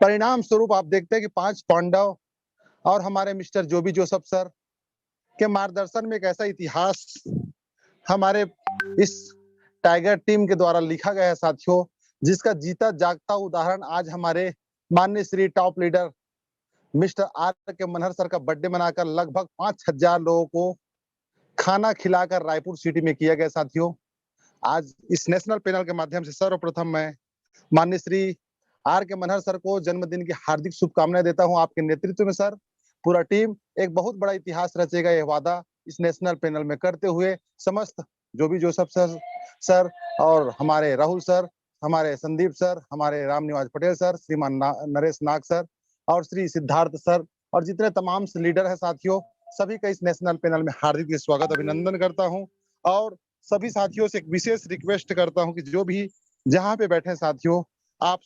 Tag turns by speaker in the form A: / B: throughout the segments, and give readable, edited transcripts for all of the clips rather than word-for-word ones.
A: परिणाम स्वरूप आप देखते हैं कि 5 पांडव और हमारे मिस्टर जोबी जोसेफ सर के मार्गदर्शन में एक ऐसा इतिहास हमारे इस टाइगर टीम के द्वारा लिखा गया है साथियों, जिसका जीता जागता उदाहरण आज हमारे माननीय Shri top leader mister R K Manhar sir का बर्थडे मनाकर लगभग 5,000 लोगों को खाना खिलाकर रायपुर सिटी में किया गया साथियों। आज इस नेशनल पैनल के माध्यम से सर्वप्रथम मैं माननीय Shri are K Manhar sir को जन्मदिन की हार्दिक शुभकामनाएं देता हूं। आपके नेतृत्व में सर पूरा टीम एक बहुत बड़ा इतिहास रचेगा, यह वादा इस नेशनल पैनल में करते हुए समस्त जो भी जोसेफ सर और हमारे राहुल सर, हमारे संदीप सर, हमारे राम निवास पटेल सर, श्रीमान नरेश नाग सर और श्री सिद्धार्थ सर और जितने तमाम लीडर है साथियों, सभी का इस नेशनल पैनल में हार्दिक स्वागत अभिनंदन करता हूं। और सभी साथियों से एक विशेष रिक्वेस्ट करता हूं कि जो भी जहां पे बैठे साथियों, आप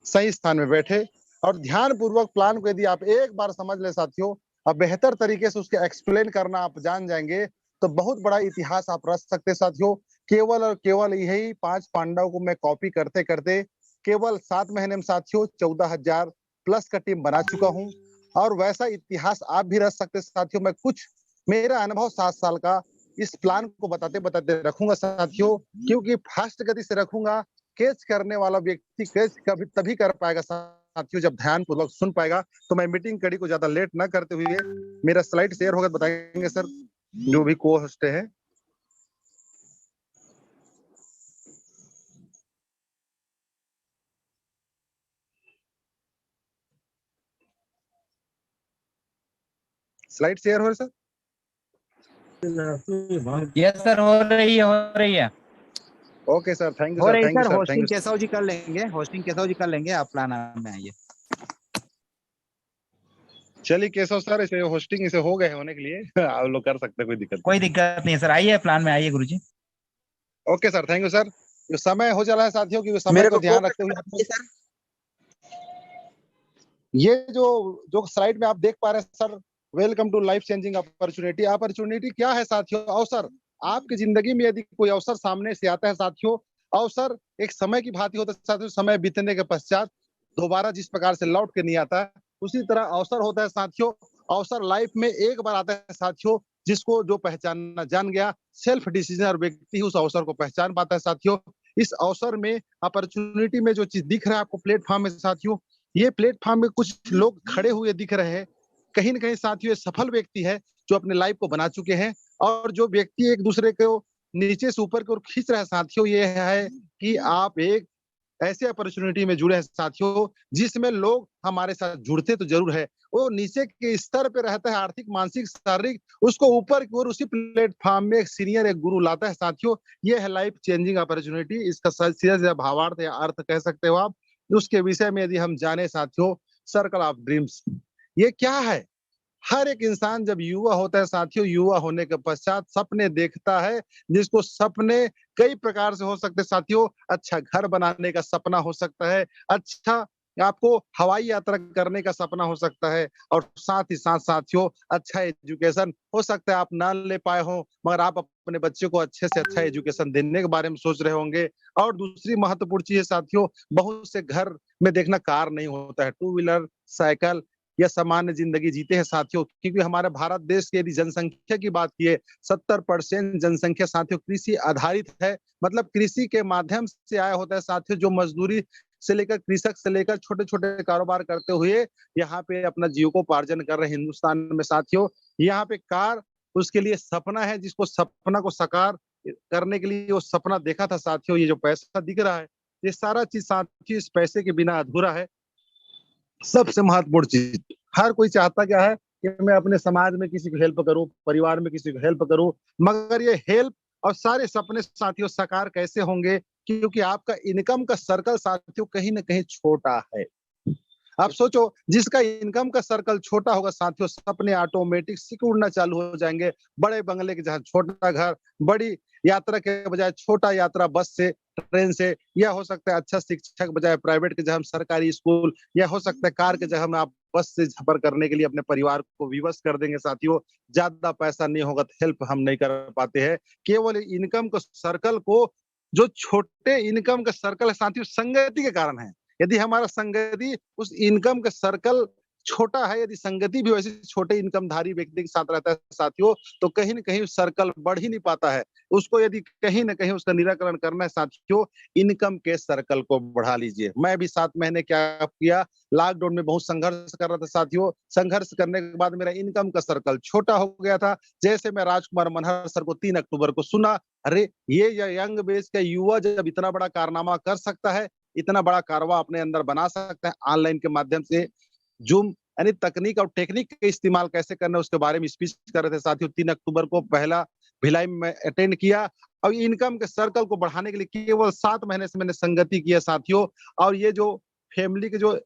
A: सही स्थान में बैठे और ध्यान पूर्वक प्लान को यदि आप एक बार समझ ले साथियों, अब बेहतर तरीके से उसके एक्सप्लेन करना आप जान जाएंगे तो बहुत बड़ा इतिहास आप रच सकते साथियों। केवल और केवल यही 5 पांडव को मैं कॉपी करते करते केवल 7 महीने में साथियों 14,000 प्लस का टीम बना चुका हूं और वैसा इतिहास आप भी रच सकते साथियों। मैं कुछ मेरा अनुभव 7 साल का इस प्लान को बताते बताते रखूंगा साथियों, क्योंकि फास्ट गति से रखूंगा। कैच करने वाला व्यक्ति कैच कभी तभी कर पाएगा साथियों जब ध्यान पूर्वक सुन पाएगा। तो मैं मीटिंग कड़ी को ज्यादा लेट ना करते हुए मेरा स्लाइड शेयर होगा, बताएंगे सर जो भी को होस्ट है। स्लाइड शेयर हो रहा सर?
B: यस सर, हो रही है।
A: Okay sir, thank you sir, thank you sir.
C: Hosting Keshav ji कर लेंगे, होस्टिंग केशव जी कर लेंगे, आप प्लान में आइए।
A: चलिए केशव सर, इसे होस्टिंग इसे हो गए होने के लिए आप लोग कर सकते हैं,
B: कोई दिक्कत नहीं है सर। आइए प्लान में आइए गुरुजी।
A: Okay sir, thank you sir. जो समय हो चला है साथियों कि समय को ध्यान रखते हुए सर ये जो स्लाइड में आप देख पा रहे हैं sir, welcome to life changing opportunity. Opportunity क्या है साथियों? अवसर। आपकी जिंदगी में यदि कोई अवसर सामने से आता है साथियों, अवसर एक समय की भांति होता है साथियों। समय बीतने के पश्चात दोबारा जिस प्रकार से लौट के नहीं आता, उसी तरह अवसर होता है साथियों। अवसर लाइफ में एक बार आता है साथियों, जिसको जो पहचानना जान गया, सेल्फ डिसीजन और व्यक्ति उस अवसर को पहचान पाता है साथियों। इस अवसर में अपॉर्चुनिटी में जो चीज दिख रहा है आपको प्लेटफॉर्म में साथियों, ये प्लेटफॉर्म में कुछ लोग खड़े हुए दिख रहे हैं। कहीं ना कहीं साथियों सफल व्यक्ति है जो अपने लाइफ को बना चुके हैं, और जो व्यक्ति एक दूसरे को नीचे से ऊपर की ओर खींच रहा है साथियों, ये है कि आप एक ऐसे अपॉर्चुनिटी में जुड़े हैं साथियों जिसमें लोग हमारे साथ जुड़ते तो जरूर है, वो नीचे के स्तर पे रहता है, आर्थिक मानसिक शारीरिक, उसको ऊपर की ओर उसी प्लेटफॉर्म में एक सीनियर एक गुरु लाता है साथियों। ये है लाइफ चेंजिंग अपॉर्चुनिटी। इसका सीधा भावार्थ या अर्थ कह सकते हो आप। उसके विषय में यदि हम जाने साथियों, सर्कल ऑफ ड्रीम्स ये क्या है? हर एक इंसान जब युवा होता है साथियों, युवा होने के पश्चात सपने देखता है, जिसको सपने कई प्रकार से हो सकते हैं साथियों। अच्छा घर बनाने का सपना हो सकता है, अच्छा आपको हवाई यात्रा करने का सपना हो सकता है, और साथ ही साथ साथियों अच्छा एजुकेशन हो सकता है आप ना ले पाए हो, मगर आप अपने बच्चे को अच्छे से अच्छा एजुकेशन देने के बारे में सोच रहे होंगे। और दूसरी महत्वपूर्ण चीज है साथियों, बहुत से घर में देखना कार नहीं होता है, टू व्हीलर, साइकिल या सामान्य जिंदगी जीते हैं साथियों। क्योंकि हमारे भारत देश की यदि जनसंख्या की बात की 70% जनसंख्या साथियों कृषि आधारित है। मतलब कृषि के माध्यम से आया होता है साथियों, जो मजदूरी से लेकर कृषक से लेकर छोटे छोटे कारोबार करते हुए यहाँ पे अपना जीविकोपार्जन कर रहे हैं हिंदुस्तान में साथियों। यहाँ पे कार उसके लिए सपना है, जिसको सपना को साकार करने के लिए वो सपना देखा था साथियों। ये जो पैसा दिख रहा है, ये सारा चीज साथियों इस पैसे के बिना अधूरा है। सबसे महत्वपूर्ण चीज, हर कोई चाहता क्या है कि मैं अपने समाज में किसी को हेल्प करूं, परिवार में किसी को हेल्प करूं, मगर ये हेल्प और सारे सपने साथियों साकार कैसे होंगे? क्योंकि आपका इनकम का सर्कल साथियों कहीं ना कहीं छोटा है। आप सोचो, जिसका इनकम का सर्कल छोटा होगा साथियों, सपने ऑटोमेटिक सिकुड़ना चालू हो जाएंगे। बड़े बंगले के जहाँ छोटा घर, बड़ी यात्रा के बजाय छोटा यात्रा बस से, ट्रेन से, या हो सकता है अच्छा शिक्षक बजाय प्राइवेट के जगह सरकारी स्कूल, या हो सकता है कार के जगह में आप बस से सफर करने के लिए अपने परिवार को विवश कर देंगे साथियों। ज्यादा पैसा नहीं होगा तो हेल्प हम नहीं कर पाते हैं। केवल इनकम को सर्कल को, जो छोटे इनकम का सर्कल है साथियों, संगति के कारण है। यदि हमारा संगति उस इनकम का सर्कल छोटा है, यदि संगति भी वैसे छोटे इनकमधारी व्यक्ति के साथ रहता है साथियों, तो कहीं न कहीं सर्कल बढ़ ही नहीं पाता है। उसको यदि कहीं न कहीं उसका निराकरण करना है साथियों, इनकम के सर्कल को बढ़ा लीजिए। मैं भी 7 महीने क्या किया, लॉकडाउन में बहुत संघर्ष कर रहा था साथियों। संघर्ष करने के बाद मेरा इनकम का सर्कल छोटा हो गया था। जैसे मैं राजकुमार मनहर सर को 3 अक्टूबर को सुना, अरे! ये यंग बेस का युवा जब इतना बड़ा कारनामा कर सकता है, इतना बड़ा कारवां अपने अंदर बना सकता है ऑनलाइन के माध्यम से, ज़ूम यानी तकनीक और टेक्निक का इस्तेमाल कैसे करना है उसके बारे में स्पीच कर रहे थे साथियों। 3 अक्टूबर को पहला भिलाई में अटेंड किया और इनकम के सर्कल को बढ़ाने के लिए केवल 7 महीने से मैंने संगति किया साथियों। और ये जो फैमिली के जो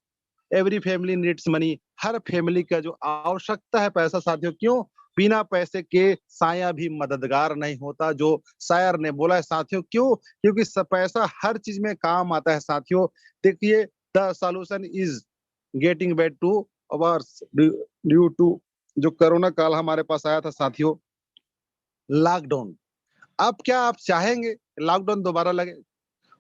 A: एवरी फैमिली नीड्स मनी, हर फैमिली का जो आवश्यकता है पैसा साथियों, क्यों? बिना पैसे के साया भी मददगार नहीं होता, जो शायर ने बोला है साथियों। क्यों? क्योंकि पैसा हर चीज में काम आता है साथियों। देखिए, the solution is getting back to ours due to जो कोरोना काल हमारे पास आया था साथियों, लॉकडाउन। अब क्या आप चाहेंगे लॉकडाउन दोबारा लगे?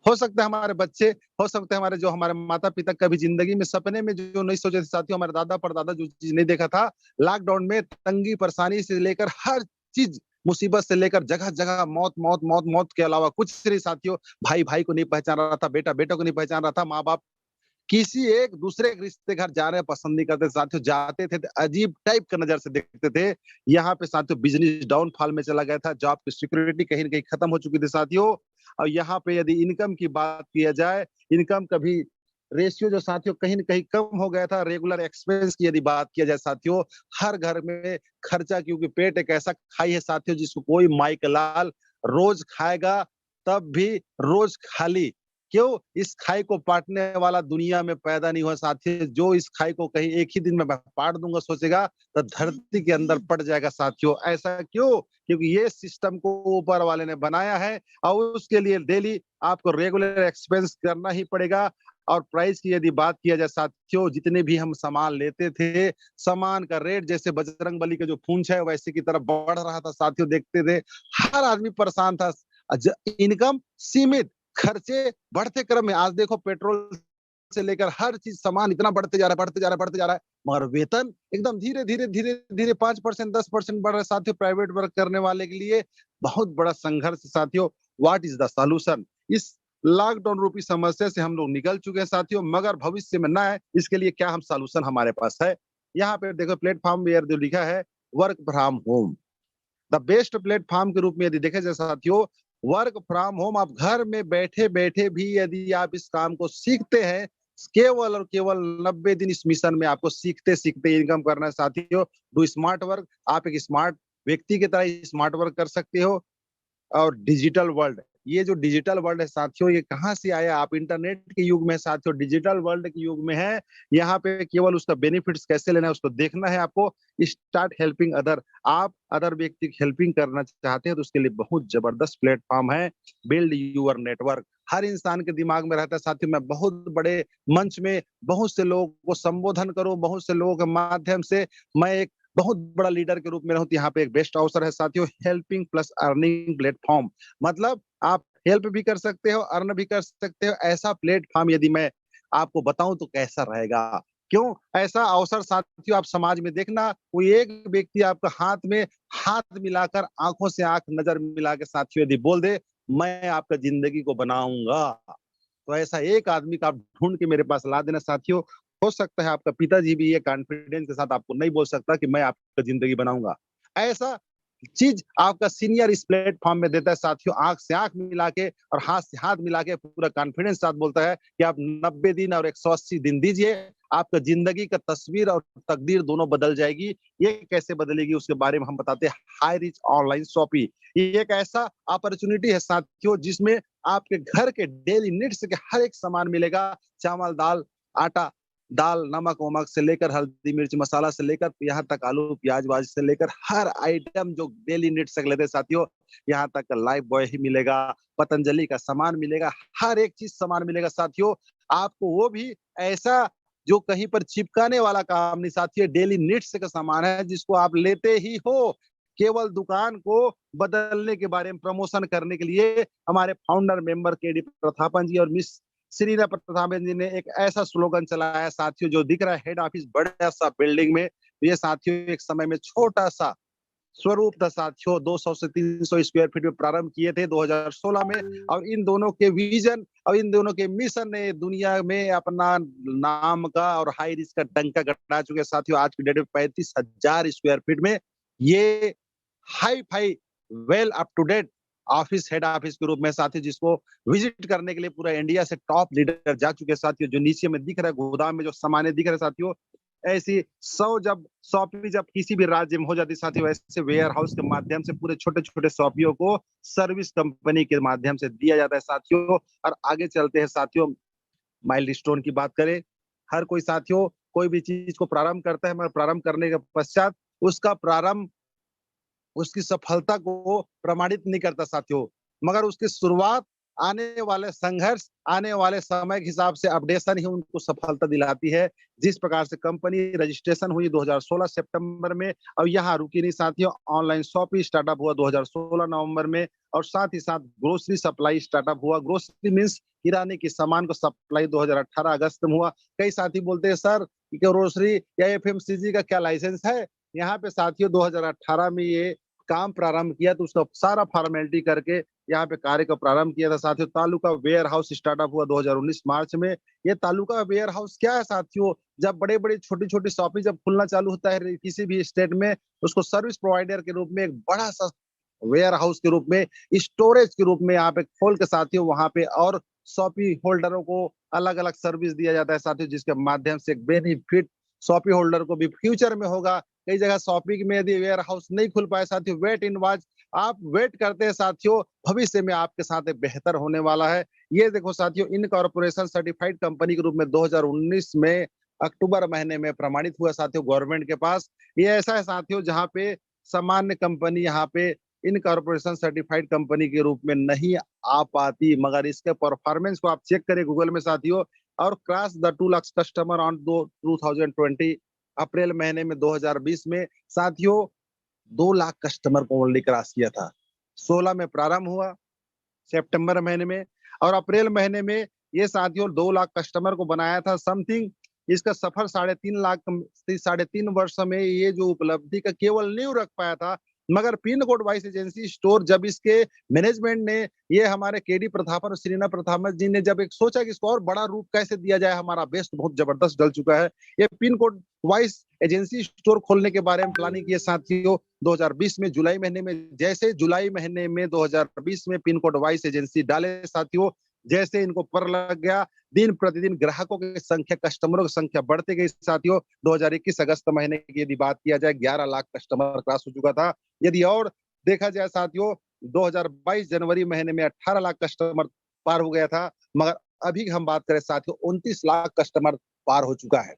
A: हो सकता है हमारे बच्चे, हो सकता है हमारे माता-पिता कभी ज़िंदगी में सपने में जो नहीं सोचे थे साथियों, हमारे दादा-परदादा जो चीज़ नहीं देखा था, लॉकडाउन में तंगी परेशानी से लेकर हर चीज़, मुसीबत से लेकर जगह-जगह मौत, मौत, मौत, मौत के अलावा कुछ नहीं साथियों। भाई-भाई को नहीं पहचान रहा था, बेटा-बेटा को नहीं पहचान रहा था, माँ-बाप किसी एक दूसरे के रिश्ते घर जाने पसंद नहीं करते साथियों, जाते थे तो अजीब टाइप का नज़र से देखते थे। यहाँ पे साथियों बिज़नेस डाउनफॉल में चला गया था, जॉब की सिक्योरिटी कहीं न कहीं खत्म हो चुकी थी साथियों। और यहाँ पे यदि इनकम की बात किया जाए, इनकम का भी रेशियो जो साथियों कहीं न कहीं कम हो गया था। रेगुलर एक्सपेंस की यदि बात किया जाए साथियों, हर घर में खर्चा, क्योंकि पेट एक ऐसा खाई है साथियों जिसको कोई माई का लाल रोज़ खाएगा तब भी रोज़ खाली। क्यों? इस खाई को बाँटने वाला दुनिया में पैदा नहीं हुआ साथियों। जो इस खाई को कहीं एक ही दिन में मैं बाँट दूँगा सोचेगा, तो धरती के अंदर पड़ जाएगा साथियों। ऐसा क्यों? क्योंकि ये सिस्टम को ऊपर वाले ने बनाया है और उसके लिए डेली आपको रेगुलर एक्सपेंस करना ही पड़ेगा। और प्राइस की यदि बात किया जाए साथियों, जितने भी हम सामान लेते थे, सामान का रेट जैसे बजरंगबली का जो पूँछ है वैसे की तरफ बढ़ रहा था साथियों, देखते थे। हर आदमी परेशान था। इनकम सीमित, खर्चे बढ़ते क्रम में। आज देखो पेट्रोल से लेकर हर चीज़ सामान इतना बढ़ते जा रहा है, बढ़ते जा रहा है, बढ़ते जा रहा है। मगर वेतन एकदम धीरे-धीरे 5% 10% बढ़ रहा है साथियों, प्राइवेट वर्क करने वाले के लिए बहुत बड़ा संघर्ष साथियों। What is the solution? इस लॉकडाउन रूपी समस्या से हम लोग निकल चुके हैं साथियों, मगर भविष्य में ना आए इसके लिए क्या हम सॉल्यूशन हमारे पास है? यहाँ पे देखो प्लेटफ़ॉर्म वेयर जो लिखा है, work from home. The best platform के रूप में यदि देखा जाए साथियों, वर्क फ्रॉम होम, आप घर में बैठे-बैठे भी यदि आप इस काम को सीखते हैं, केवल और केवल 90 दिन इस मिशन में आपको सीखते-सीखते इनकम करना है साथियों। डू स्मार्ट वर्क, आप एक स्मार्ट व्यक्ति की तरह स्मार्ट वर्क कर सकते हो। और डिजिटल वर्ल्ड, ये जो डिजिटल वर्ल्ड है साथियों, ये कहाँ से आया? आप इंटरनेट के युग में साथियों, डिजिटल वर्ल्ड के युग में है। यहाँ पे केवल उसका बेनिफिट्स कैसे लेना है उसको देखना है आपको। स्टार्ट हेल्पिंग अदर, आप अदर व्यक्ति की हेल्पिंग करना चाहते हैं तो उसके लिए बहुत जबरदस्त प्लेटफॉर्म है, बिल्ड यूर नेटवर्क। हर इंसान के दिमाग में रहता है साथियों, मैं बहुत बड़े मंच में बहुत से लोगों को संबोधन करूं, बहुत से लोगों के माध्यम से मैं एक बहुत बड़ा लीडर के रूप में रहूं। तो यहाँ पे एक बेस्ट अवसर है साथियों, हेल्पिंग प्लस अर्निंग प्लेटफॉर्म। मतलब आप हेल्प भी कर सकते हो, अर्न भी कर सकते हो। ऐसा प्लेटफॉर्म यदि मैं आपको बताऊं तो कैसा रहेगा? क्यों? ऐसा अवसर साथियों आप समाज में देखना, कोई एक व्यक्ति आपका हाथ में हाथ मिलाकर, आंखों से आंख नजर मिला के साथियों यदि बोल दे, मैं आपका जिंदगी को बनाऊंगा, तो ऐसा एक आदमी का आप ढूंढ के मेरे पास ला देना साथियों। हो सकता है आपका पिताजी भी ये कॉन्फिडेंस के साथ आपको नहीं बोल सकता कि मैं आपका जिंदगी बनाऊंगा। ऐसा चीज आपका सीनियर इस प्लेटफॉर्म में देता है साथियों, आंख से आंख मिला के और हाथ से हाथ मिला के पूरा कॉन्फिडेंस साथ बोलता है कि आप 90 दिन और 180 दिन दीजिए, आपका जिंदगी का तस्वीर और तकदीर दोनों बदल जाएगी। ये कैसे बदलेगी उसके बारे में हम बताते हैं, हाई रिच ऑनलाइन शॉपिंग। ये एक ऐसा अपॉर्चुनिटी है साथियों जिसमें आपके घर के डेली नीड्स के हर एक सामान मिलेगा, चावल, दाल, आटा, दाल, नमक-वमक से लेकर हल्दी, मिर्च, मसाला से लेकर यहाँ तक आलू, प्याज-व्याज से लेकर हर आइटम जो डेली नीड्स तक लेते हैं साथियों, यहाँ तक लाइफ बॉय ही मिलेगा, पतंजलि का सामान मिलेगा, हर एक चीज़ सामान मिलेगा साथियों। आपको वो भी ऐसा जो कहीं पर चिपकाने वाला काम नहीं साथियों, डेली नीड्स का सामान है जिसको आप लेते ही हो। केवल दुकान को बदलने के बारे में प्रमोशन करने के लिए हमारे फाउंडर मेंबर केडी प्रथापन जी और मिस श्रीना प्रताप जी ने एक ऐसा स्लोगन चलाया साथियों, जो दिख रहा है हेड ऑफिस बड़ा सा बिल्डिंग में, ये साथियों एक समय में छोटा सा स्वरूप था साथियों। 200 से 300 स्क्वायर फीट में प्रारंभ किए थे 2016 में, और इन दोनों के विजन और इन दोनों के मिशन ने दुनिया में अपना नाम का और हाई रिस्क का डंका गड़ा चुके साथियों। आज की डेट में 35,000 स्क्वायर फीट में ये hi fi well up to date office, head office के रूप में साथियों, जिसको विजिट करने के लिए पूरा इंडिया से टॉप लीडर जा चुके साथियों। जो नीचे में दिख रहा है गोदाम में जो सामान्य दिख रहे साथियों, ऐसी 100 जब शॉपी जब किसी भी राज्य में हो जाती साथियों, ऐसे वेयर हाउस के माध्यम से पूरे छोटे छोटे शॉपियों को सर्विस कंपनी के माध्यम से दिया जाता है साथियों। और आगे चलते हैं साथियों, माइलस्टोन की बात करें, हर कोई साथियों कोई भी चीज को प्रारंभ करता है, मगर प्रारंभ करने के पश्चात उसका प्रारंभ उसकी सफलता को प्रमाणित नहीं करता साथियों, मगर उसकी शुरुआत, आने वाले संघर्ष, आने वाले समय के हिसाब से अपडेशन ही उनको सफलता दिलाती है। जिस प्रकार से कंपनी रजिस्ट्रेशन हुई 2016 सितंबर में, और यहाँ रुकी नहीं साथियों, ऑनलाइन शॉपिंग स्टार्टअप हुआ 2016 नवंबर में, और साथ ही साथ ग्रोसरी सप्लाई स्टार्टअप हुआ। ग्रोसरी मीन्स किराने के सामान को सप्लाई 2018 अगस्त में हुआ। कई साथी बोलते हैं सर ग्रोसरी या एफएमसीजी का क्या लाइसेंस है? यहाँ पे साथियों 2018 में ये काम प्रारंभ किया, तो उसका सारा फॉर्मेलिटी करके यहाँ पे कार्य को प्रारंभ किया था साथियों। तालुका वेयर हाउस स्टार्टअप हुआ 2019 मार्च में। ये तालुका वेयर हाउस क्या है साथियों? जब बड़े बड़े छोटी छोटी शॉपिंग जब खुलना चालू होता है किसी भी स्टेट में, उसको सर्विस प्रोवाइडर के रूप में एक बड़ा सा वेयर हाउस के रूप में, स्टोरेज के रूप में यहाँ पे खोल के साथियों वहां पे और शॉपी होल्डरों को अलग अलग सर्विस दिया जाता है साथियों, जिसके माध्यम से एक बेनिफिट शॉपी होल्डर को भी फ्यूचर में होगा। कई जगह शॉपिंग में यदि वेयर हाउस नहीं खुल पाए साथियों, वेट इन वॉच आप वेट करते हैं साथियों, भविष्य में आपके साथ एक बेहतर होने वाला है। ये देखो साथियों, इनकॉर्पोरेशन सर्टिफाइड कंपनी के रूप में 2019 में अक्टूबर महीने में प्रमाणित हुआ साथियों गवर्नमेंट के पास। ये ऐसा है साथियों जहाँ पे सामान्य कंपनी यहाँ पे इनकॉर्पोरेशन सर्टिफाइड कंपनी के रूप में नहीं आ पाती, मगर इसके परफॉर्मेंस को आप चेक करें गूगल में साथियों, और cross the 2 lakh customer on 2020 अप्रैल महीने में 2020 में साथियों 2 लाख कस्टमर को ओनली क्रॉस किया था। 16 में प्रारंभ हुआ सितंबर महीने में, और अप्रैल महीने में ये साथियों 2 लाख कस्टमर को बनाया था समथिंग। इसका सफर 3.5 वर्ष में ये जो उपलब्धि का केवल नींव रख पाया था, मगर pin code wise agency store जब इसके मैनेजमेंट ने, ये हमारे केडी प्रतापन और श्रीना प्रतापन जी ने जब एक सोचा कि इसको और बड़ा रूप कैसे दिया जाए, हमारा बेस तो बहुत जबरदस्त डल चुका है, ये pin code wise agency store खोलने के बारे में प्लानिंग किए साथियों 2020 में जुलाई महीने में। जैसे जुलाई महीने में 2020 में पिन कोड वाइज एजेंसी डाले साथियों, जैसे इनको पर लग गया, दिन प्रतिदिन ग्राहकों की संख्या, कस्टमरों की संख्या बढ़ती गई साथियों। 2021 अगस्त महीने की यदि बात किया जाए 11 लाख कस्टमर क्रॉस हो चुका था। यदि और देखा जाए साथियों 2022 जनवरी महीने में 18 लाख कस्टमर पार हो गया था, मगर अभी हम बात करें साथियों 29 लाख कस्टमर पार हो चुका है।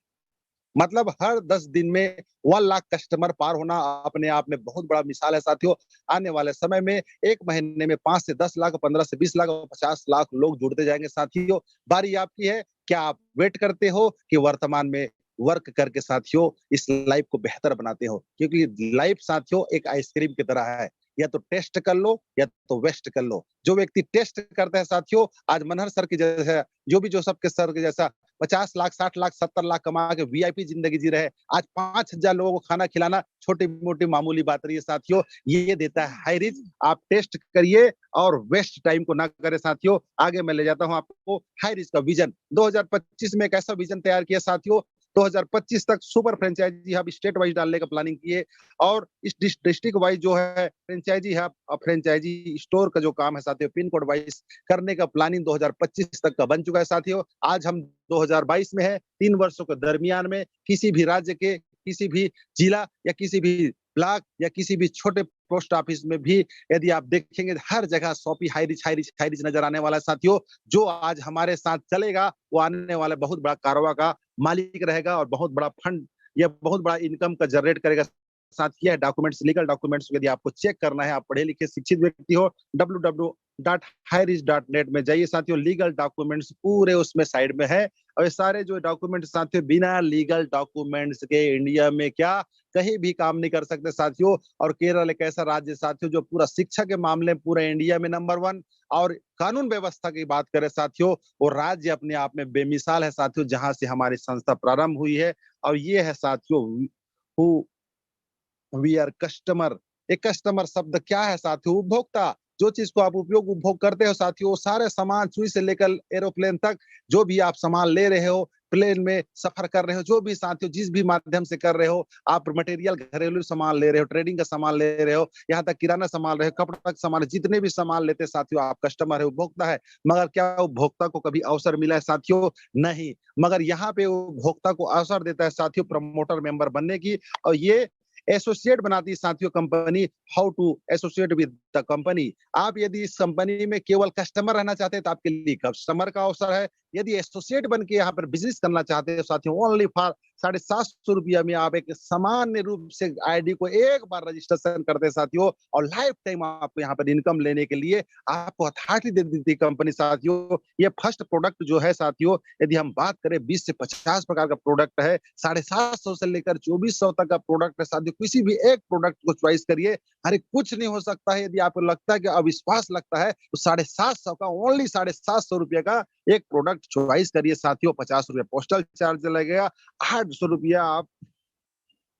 A: मतलब हर 10 दिन में 1 लाख कस्टमर पार होना अपने आप में बहुत बड़ा मिसाल है साथियों। आने वाले समय में एक महीने में 5 से 10 लाख, 15 से 20 लाख और 50 लाख लोग जुड़ते जाएंगे साथियों। बारी आपकी है, क्या आप वेट करते हो कि वर्तमान में वर्क करके साथियों इस लाइफ को बेहतर बनाते हो? क्योंकि लाइफ साथियों एक आइसक्रीम की तरह है, या तो टेस्ट कर लो या तो वेस्ट कर लो। जो व्यक्ति टेस्ट करता है साथियों, आज मनहर सर की जैसा, जो सबके सर के जैसा 50 लाख, 60 लाख, 70 लाख कमा के वीआईपी जिंदगी जी रहे, आज 5,000 लोगों को खाना खिलाना छोटी मोटी मामूली बात रही है साथियों। ये देता है हाई रिच। आप टेस्ट करिए और वेस्ट टाइम को ना करें साथियों। आगे मैं ले जाता हूं आपको हाई रिच का विजन। 2025 में एक ऐसा विजन तैयार किया साथियों, 2025 तक super franchisee hub state wise डालने का प्लानिंग किए, और इस डिस्ट्रिक्ट वाइज जो है फ्रेंचाइजी हब और फ्रेंचाइजी स्टोर का जो काम है साथियों पिन कोड वाइज करने का प्लानिंग 2025 तक का बन चुका है साथियों। आज हम 2022 में है। 3 वर्षों के दरमियान में किसी भी राज्य के, किसी भी जिला या किसी भी ब्लॉक या किसी भी छोटे पोस्ट ऑफिस में भी यदि आप देखेंगे हर जगह शॉपी हाई रिच नजर आने वाला है साथियों। जो आज हमारे साथ चलेगा वो आने वाले बहुत बड़ा कारोबार का मालिक रहेगा और बहुत बड़ा फंड या बहुत बड़ा इनकम का जनरेट करेगा। साथ ही डॉक्यूमेंट्स, लीगल डॉक्यूमेंट्स यदि आपको चेक करना है, आप पढ़े लिखे शिक्षित व्यक्ति हो, www.highreach.net में जाइए साथियों। लीगल डॉक्यूमेंट्स पूरे उसमें साइड में है, और ये सारे जो डॉक्यूमेंट साथियों बिना लीगल डॉक्यूमेंट्स के इंडिया में क्या कहीं भी काम नहीं कर सकते साथियों। और केरल एक ऐसा राज्य साथियों जो पूरा शिक्षा के मामले में पूरा इंडिया में नंबर 1, और कानून व्यवस्था की बात करें साथियों, वो राज्य अपने आप में बेमिसाल है साथियों, जहां से हमारी संस्था प्रारंभ हुई है। और ये है साथियों हु वी आर कस्टमर। एक कस्टमर शब्द क्या है साथियों? उपभोक्ता। जो चीज को आप उपभोग करते हो साथियों, वो सारे सामान सुई से लेकर एरोप्लेन तक, जो भी आप सामान ले रहे हो, प्लेन में सफर कर रहे हो, जो भी साथियों जिस भी माध्यम से कर रहे हो, आप मटेरियल घरेलू सामान ले रहे हो, ट्रेडिंग का सामान ले रहे हो, यहाँ तक किराना सामान रहे हो, कपड़ा का सामान, जितने भी सामान लेते हैं साथियों, आप कस्टमर है, उपभोक्ता है। मगर क्या उपभोक्ता को कभी अवसर मिला है साथियों? नहीं। मगर यहाँ पे उपभोक्ता को अवसर देता है साथियों प्रमोटर मेंबर बनने की। और ये एसोसिएट बनाती है साथियों company. How to associate with the company? आप यदि इस कंपनी में केवल कस्टमर रहना चाहते हैं तो आपके लिए कस्टमर का अवसर है। यदि एसोसिएट बन के यहाँ पर बिजनेस करना चाहते हैं साथियों, ओनली फॉर 750 में आप एक सामान्य रूप से आईडी को एक बार रजिस्ट्रेशन करते हैं साथियों, और लाइफ टाइम आपको यहाँ पर इनकम लेने के लिए आपको अथॉरिटी दे देती है कंपनी साथियों। ये फर्स्ट प्रोडक्ट जो है साथियों, यदि हम बात करें 20 से 50 प्रकार का प्रोडक्ट है, 750 से लेकर 2400 तक का प्रोडक्ट है साथियों। किसी भी एक प्रोडक्ट को चॉइस करिए। अरे कुछ नहीं हो सकता है। यदि आपको लगता है कि अविश्वास लगता है तो 750 का, ओनली 750 रुपये का एक प्रोडक्ट चॉइस करिए साथियों। 50 रुपये पोस्टल चार्ज लगेगा, 800 रुपया आप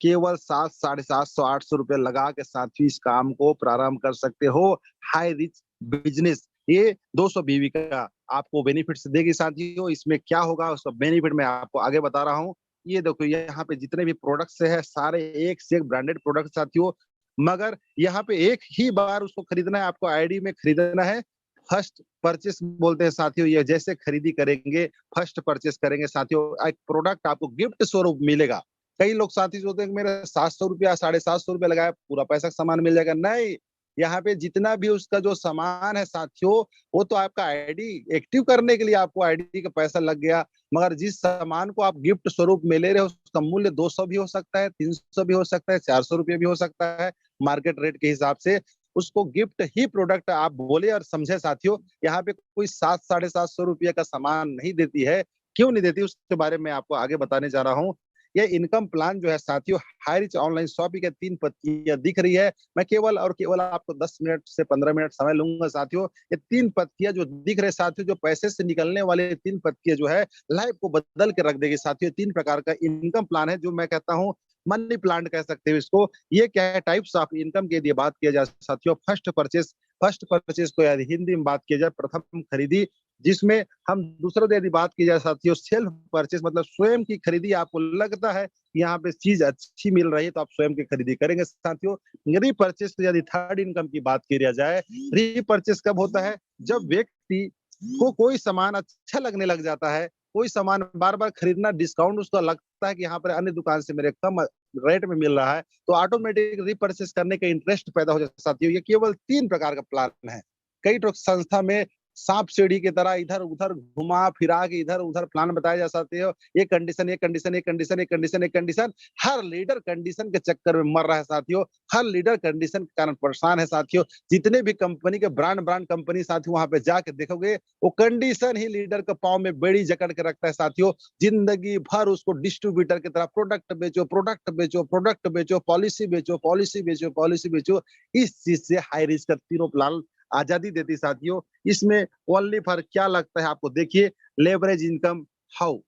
A: केवल 7, 750, 800 रुपये लगा के साथियों इस काम को प्रारंभ कर सकते हो। हाई रिच बिजनेस, ये 200 बीवी का आपको बेनिफिट्स देगी साथियों। इसमें क्या होगा उसका बेनिफिट मैं आपको आगे बता रहा हूँ। ये देखो यहाँ पे जितने भी प्रोडक्ट्स है सारे एक से एक ब्रांडेड प्रोडक्ट साथियों। मगर यहाँ पे एक ही बार उसको खरीदना है, आपको आईडी में खरीदना है। फर्स्ट परचेस बोलते हैं साथियों। ये जैसे खरीदी करेंगे, फर्स्ट परचेस करेंगे साथियों, एक प्रोडक्ट आपको गिफ्ट स्वरूप मिलेगा। कई लोग साथी सोचते हैं कि मेरे 700 रुपया 750 रुपया लगाया पूरा पैसा का सामान मिल जाएगा। नहीं, यहाँ पे जितना भी उसका जो सामान है साथियों, वो तो आपका आईडी एक्टिव करने के लिए आपको आईडी का पैसा लग गया। मगर जिस सामान को आप गिफ्ट स्वरूप में ले रहे हो उसका मूल्य 200 भी हो सकता है, 300 भी हो सकता है, 400 रुपये भी हो सकता है मार्केट रेट के हिसाब से। उसको गिफ्ट ही प्रोडक्ट आप बोले और समझे साथियों। यहाँ पे कोई 700-750 रुपये का सामान नहीं देती है। क्यों नहीं देती उसके बारे में आपको आगे बताने जा रहा हूँ। ये इनकम प्लान जो है साथियों, हाई रिच ऑनलाइन शॉपिंग के 3 पत्तियां दिख रही है। मैं केवल और केवल आपको 10 मिनट से 15 मिनट समय लूंगा साथियों। ये 3 पत्तियां जो दिख रहे साथियों, जो पैसे से निकलने वाले 3 पत्तियां जो है लाइफ को बदल के रख देगी साथियों। 3 प्रकार का इनकम प्लान है जो मैं कहता हूँ मनी प्लांट कह सकते हो इसको। ये क्या है? टाइप्स ऑफ इनकम की यदि बात किया जाए साथियों, फर्स्ट परचेज को यदि हिंदी में बात की जाए प्रथम खरीदी, जिसमें हम दूसरा यदि बात की जाए साथियों सेल्फ परचेज, मतलब स्वयं की खरीदी। आपको लगता है यहाँ पे चीज अच्छी मिल रही है तो आप स्वयं की खरीदी करेंगे साथियों। रीपरचेज यदि थर्ड इनकम की बात की जाए, रीपरचेज कब होता है? जब व्यक्ति को कोई सामान अच्छा लगने लग जाता है, कोई सामान बार बार खरीदना, डिस्काउंट उसको लगता है कि यहाँ पर अन्य दुकान से मेरे कम रेट में मिल रहा है, तो ऑटोमेटिक रीपरचेज करने का इंटरेस्ट पैदा हो जाता है साथियों। ये केवल 3 प्रकार का प्लान है। कई तो संस्था में सांप सीढ़ी की तरह इधर उधर घुमा फिरा के इधर उधर प्लान बताए जा सकते हो। ये कंडीशन, ये कंडीशन, ये कंडीशन, ये कंडीशन, ये कंडीशन। हर लीडर कंडीशन के चक्कर में मर रहा है साथियों। हर लीडर कंडीशन के कारण परेशान है साथियों। जितने भी कंपनी के ब्रांड कंपनी साथियों, वहां पे जाके देखोगे वो कंडीशन ही लीडर के पाँव में बेड़ी जकड़ के रखता है साथियों। जिंदगी भर उसको डिस्ट्रीब्यूटर की तरह प्रोडक्ट बेचो, प्रोडक्ट बेचो, प्रोडक्ट बेचो, पॉलिसी बेचो, पॉलिसी बेचो, पॉलिसी बेचो। इस चीज से हाई रिस्क का तीनों प्लान आजादी देती साथियों। इसमें ओनली फॉर क्या लगता है आपको? देखिए, leverage income, how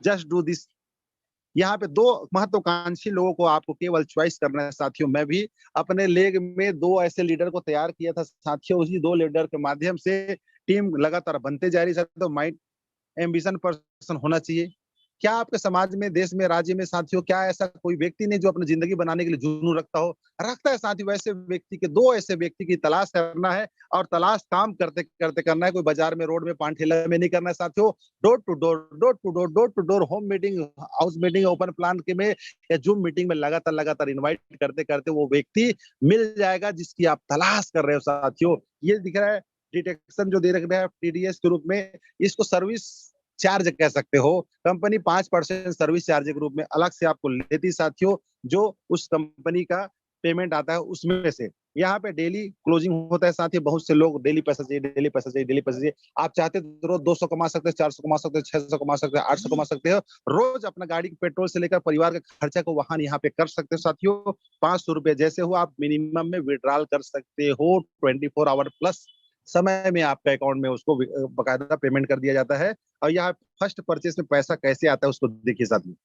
A: just do this. यहाँ पे 2 महत्वाकांक्षी लोगों को आपको केवल चॉइस करना है साथियों। मैं भी अपने लेग में 2 ऐसे लीडर को तैयार किया था साथियों। उसी 2 लीडर के माध्यम से टीम लगातार बनते जा रही है। तो माइंड एम्बिशन पर्सन होना चाहिए। क्या आपके समाज में, देश में, राज्य में साथियों, क्या ऐसा कोई व्यक्ति नहीं जो अपनी जिंदगी बनाने के लिए जुनून रखता हो? रखता है साथियों। वैसे व्यक्ति के 2 ऐसे व्यक्ति की तलाश करना है, और तलाश काम करते करते करना है। कोई बाजार में, रोड में, पान ठेला में नहीं करना है साथियों। Door to door, door to door, door to door, home meeting, house meeting, open plan के में या जूम मीटिंग में लगातार इन्वाइट करते करते वो व्यक्ति मिल जाएगा जिसकी आप तलाश कर रहे हो साथियों। ये दिख रहा है डिटेक्शन जो दे रखे हैं टीडीएस के रूप में, इसको सर्विस चार्ज कह सकते हो। कंपनी 5% सर्विस चार्ज के रूप में अलग से आपको लेती साथियों, जो उस कंपनी का पेमेंट आता है उसमें से। यहाँ पे डेली क्लोजिंग होता है साथियों। बहुत से लोग डेली पैसा चाहिए, डेली पैसा चाहिए, डेली पैसा चाहिए। आप चाहते तो रोज 200 कमा सकते हैं, 400 कमा सकते हैं, 600 कमा सकते हैं, 800 कमा सकते हो। रोज अपना गाड़ी के पेट्रोल से लेकर परिवार के खर्चा को वाहन यहाँ पे कर सकते हो साथियों। 500 रुपए जैसे हो आप मिनिमम में विड्रॉल कर सकते हो। 24 आवर प्लस समय में आपका अकाउंट में उसको बकायदा पेमेंट कर दिया जाता है। और यहाँ फर्स्ट परचेस में पैसा कैसे आता है उसको देखिए साथियों।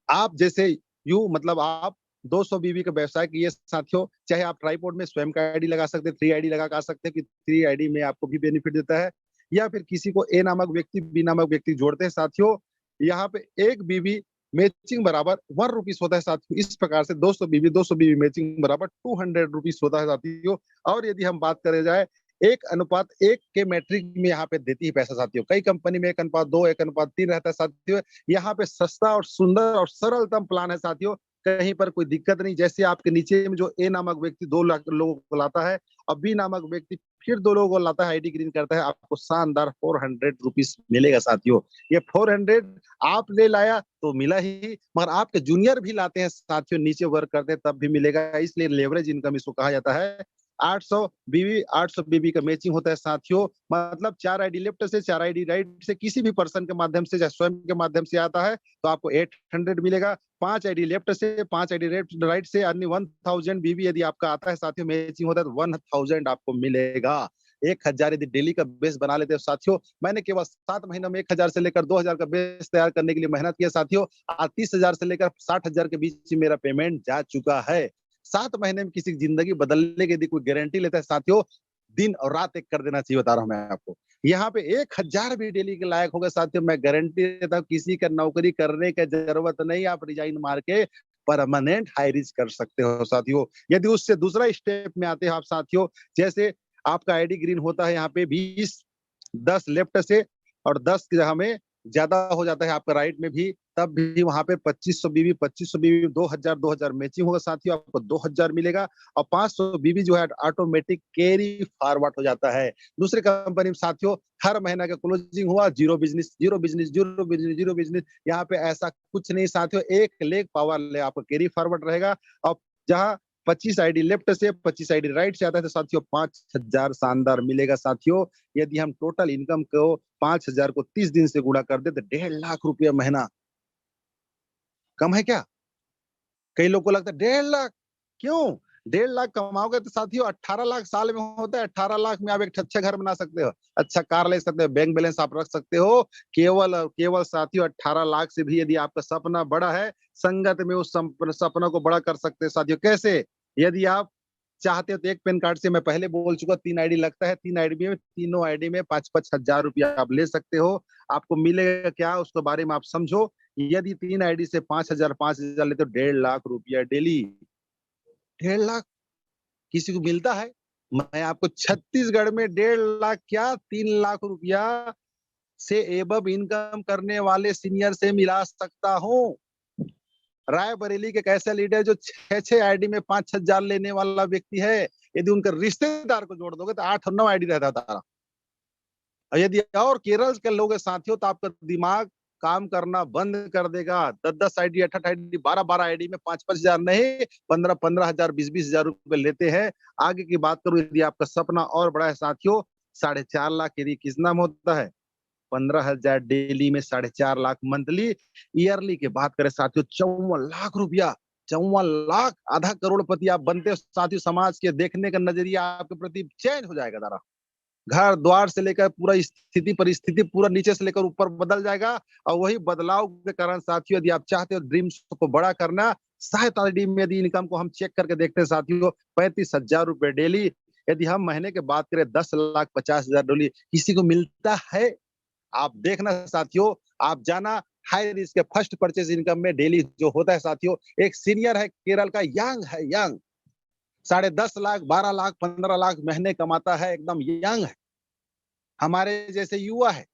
A: आप जैसे यू मतलब आप 200 बीबी का व्यवसाय किए साथियों, चाहे आप ट्राइपॉड में स्वयं का आईडी लगा सकते हैं, 3 आईडी लगा सकते हैं कि 3 आईडी में आपको भी बेनिफिट देता है। या फिर किसी को ए नामक व्यक्ति, बी नामक व्यक्ति जोड़ते हैं साथियों। यहाँ पे एक बीबी मैचिंग बराबर 1 रुपीस होता है साथियों। इस प्रकार से 200 बीबी मैचिंग बराबर 200 रुपीस होता है साथियों। और यदि हम बात करें जाए 1:1 के मैट्रिक में यहाँ पे देती है पैसा साथियों। कई कंपनी में 1:2, 1:3 रहता है साथियों। यहाँ पे सस्ता और सुंदर और सरलतम प्लान है साथियों। कहीं पर कोई दिक्कत नहीं। जैसे आपके नीचे में जो ए नामक व्यक्ति 2 लाख लोगों को लाता है और बी नामक व्यक्ति फिर 2 लोगों को लाता है, आईडी ग्रीन करता है, आपको शानदार 400 रुपीस मिलेगा साथियों। ये 400 आपने लाया तो मिला ही, मगर आपके जूनियर भी लाते हैं साथियों, नीचे वर्क करते हैं तब भी मिलेगा। इसलिए लेवरेज इनकम इसको कहा जाता है। 800 बीबी का मैचिंग होता है साथियों। मतलब 4 आईडी लेफ्ट से, 4 आईडी राइट से, किसी भी पर्सन के माध्यम से या स्वयं के माध्यम से आता है तो आपको 800 मिलेगा। 5 आईडी लेफ्ट से, 5 आईडी राइट से, यानी 1000 बीबी यदि आपका आता है साथियों, मैचिंग होता है तो 1000 आपको मिलेगा। 1000 यदि डेली का बेस बना लेते हो साथियों। मैंने केवल 7 महीनों में 1000 से लेकर 2000 का बेस तैयार करने के लिए मेहनत किया साथियों। 30,000 से लेकर 60,000 के बीच मेरा पेमेंट जा चुका है। 7 महीने में किसी की जिंदगी बदलने की यदि कोई गारंटी लेता है साथियों, दिन और रात एक कर देना चाहिए, बता रहा हूं मैं आपको। यहाँ पे 1000 भी डेली के लायक होगा साथियों, मैं गारंटी देता हूँ किसी का नौकरी करने की जरूरत नहीं। आप रिजाइन मार के परमानेंट हायरिज कर सकते हो साथियों। यदि उससे दूसरा स्टेप में आते हो आप साथियों, जैसे आपका आईडी ग्रीन होता है यहाँ पे 20, 10 लेफ्ट से और 10 की जगह में ज्यादा हो जाता है आपका राइट में भी, तब भी वहां पे 2500 बीबी 2000 मैचिंग होगा साथियों, आपको 2000 मिलेगा। और 500 बीबी जो है ऑटोमेटिक कैरी फॉरवर्ड हो जाता है दूसरे कंपनी में साथियों। हर महीना का क्लोजिंग हुआ, zero business, zero business, zero business, zero business. यहाँ पे ऐसा कुछ नहीं साथियों, 1 लेग पावर ले आपको कैरी फॉरवर्ड रहेगा। और जहाँ 25 आईडी लेफ्ट से, 25 आईडी राइट से आता है तो साथियों 5000 शानदार मिलेगा साथियों। यदि हम टोटल इनकम को 5000 को 30 दिन से गुणा कर दे तो 1.5 लाख रुपया महीना कम है क्या? कई लोग को लगता है 1.5 लाख क्यों? 1.5 लाख कमाओगे तो साथियों 18 लाख साल में होता है। 18 लाख में आप एक अच्छा घर बना सकते हो, अच्छा कार ले सकते हो, बैंक बैलेंस आप रख सकते हो। केवल और केवल साथियों 18 लाख से भी यदि आपका सपना बड़ा है, संगत में उस सपना को बड़ा कर सकते हैं साथियों। कैसे? यदि आप चाहते हो तो एक पैन कार्ड से, मैं पहले बोल चुका, 3 आईडी लगता है। 3 आईडी में, तीनों आईडी में 5-5 हजार रुपया आप ले सकते हो। आपको मिलेगा क्या उसके बारे में आप समझो। यदि 3 आईडी से 5,000 लेते हो, 1.5 लाख रुपया डेली। 1.5 लाख किसी को मिलता है? मैं आपको छत्तीसगढ़ में 1.5 लाख क्या, 3 लाख रुपया से एबव इनकम करने वाले सीनियर से मिला सकता हूँ। रायबरेली के एक ऐसा लीडर जो 6 आईडी में 5-6 हजार लेने वाला व्यक्ति है, यदि उनके रिश्तेदार को जोड़ दोगे तो 8 और 9 आईडी रहता था। और यदि और केरल के लोग साथियों तो आपका दिमाग काम करना बंद कर देगा। 10-10 आईडी, 8-8 आईडी, 12-12 आईडी में 5-5 हजार नहीं, 15-15 हजार, 20-20 हजार रुपए लेते हैं। आगे की बात करूं, यदि आपका सपना और बड़ा है साथियों, 4.5 लाख यदि कितना होता है, 15,000 डेली में 4.5 लाख मंथली। ईयरली की बात करें साथियों, 54 लाख रुपया, 54 लाख, आधा करोड़पति आप बनते हो साथियों। समाज के देखने का नजरिया आपके प्रति चेंज हो जाएगा जरा। घर द्वार से लेकर पूरा स्थिति परिस्थिति पूरा नीचे से लेकर ऊपर बदल जाएगा। और वही बदलाव के कारण साथियों, यदि आप चाहते हो ड्रीम्स को बड़ा करना, शायद आईडी में यदि इनकम को हम चेक करके देखते हैं साथियों, 35,000 रुपए डेली। यदि हम महीने की बात करें, 10,50,000 डेली किसी को मिलता है? आप देखना साथियों, आप जाना हाई रिस्क के फर्स्ट परचेज इनकम में डेली जो होता है साथियों, एक सीनियर है केरल का, यंग है, यंग 10.5 लाख, 12 लाख, 15 लाख महीने कमाता है, एकदम यंग है, हमारे जैसे युवा है,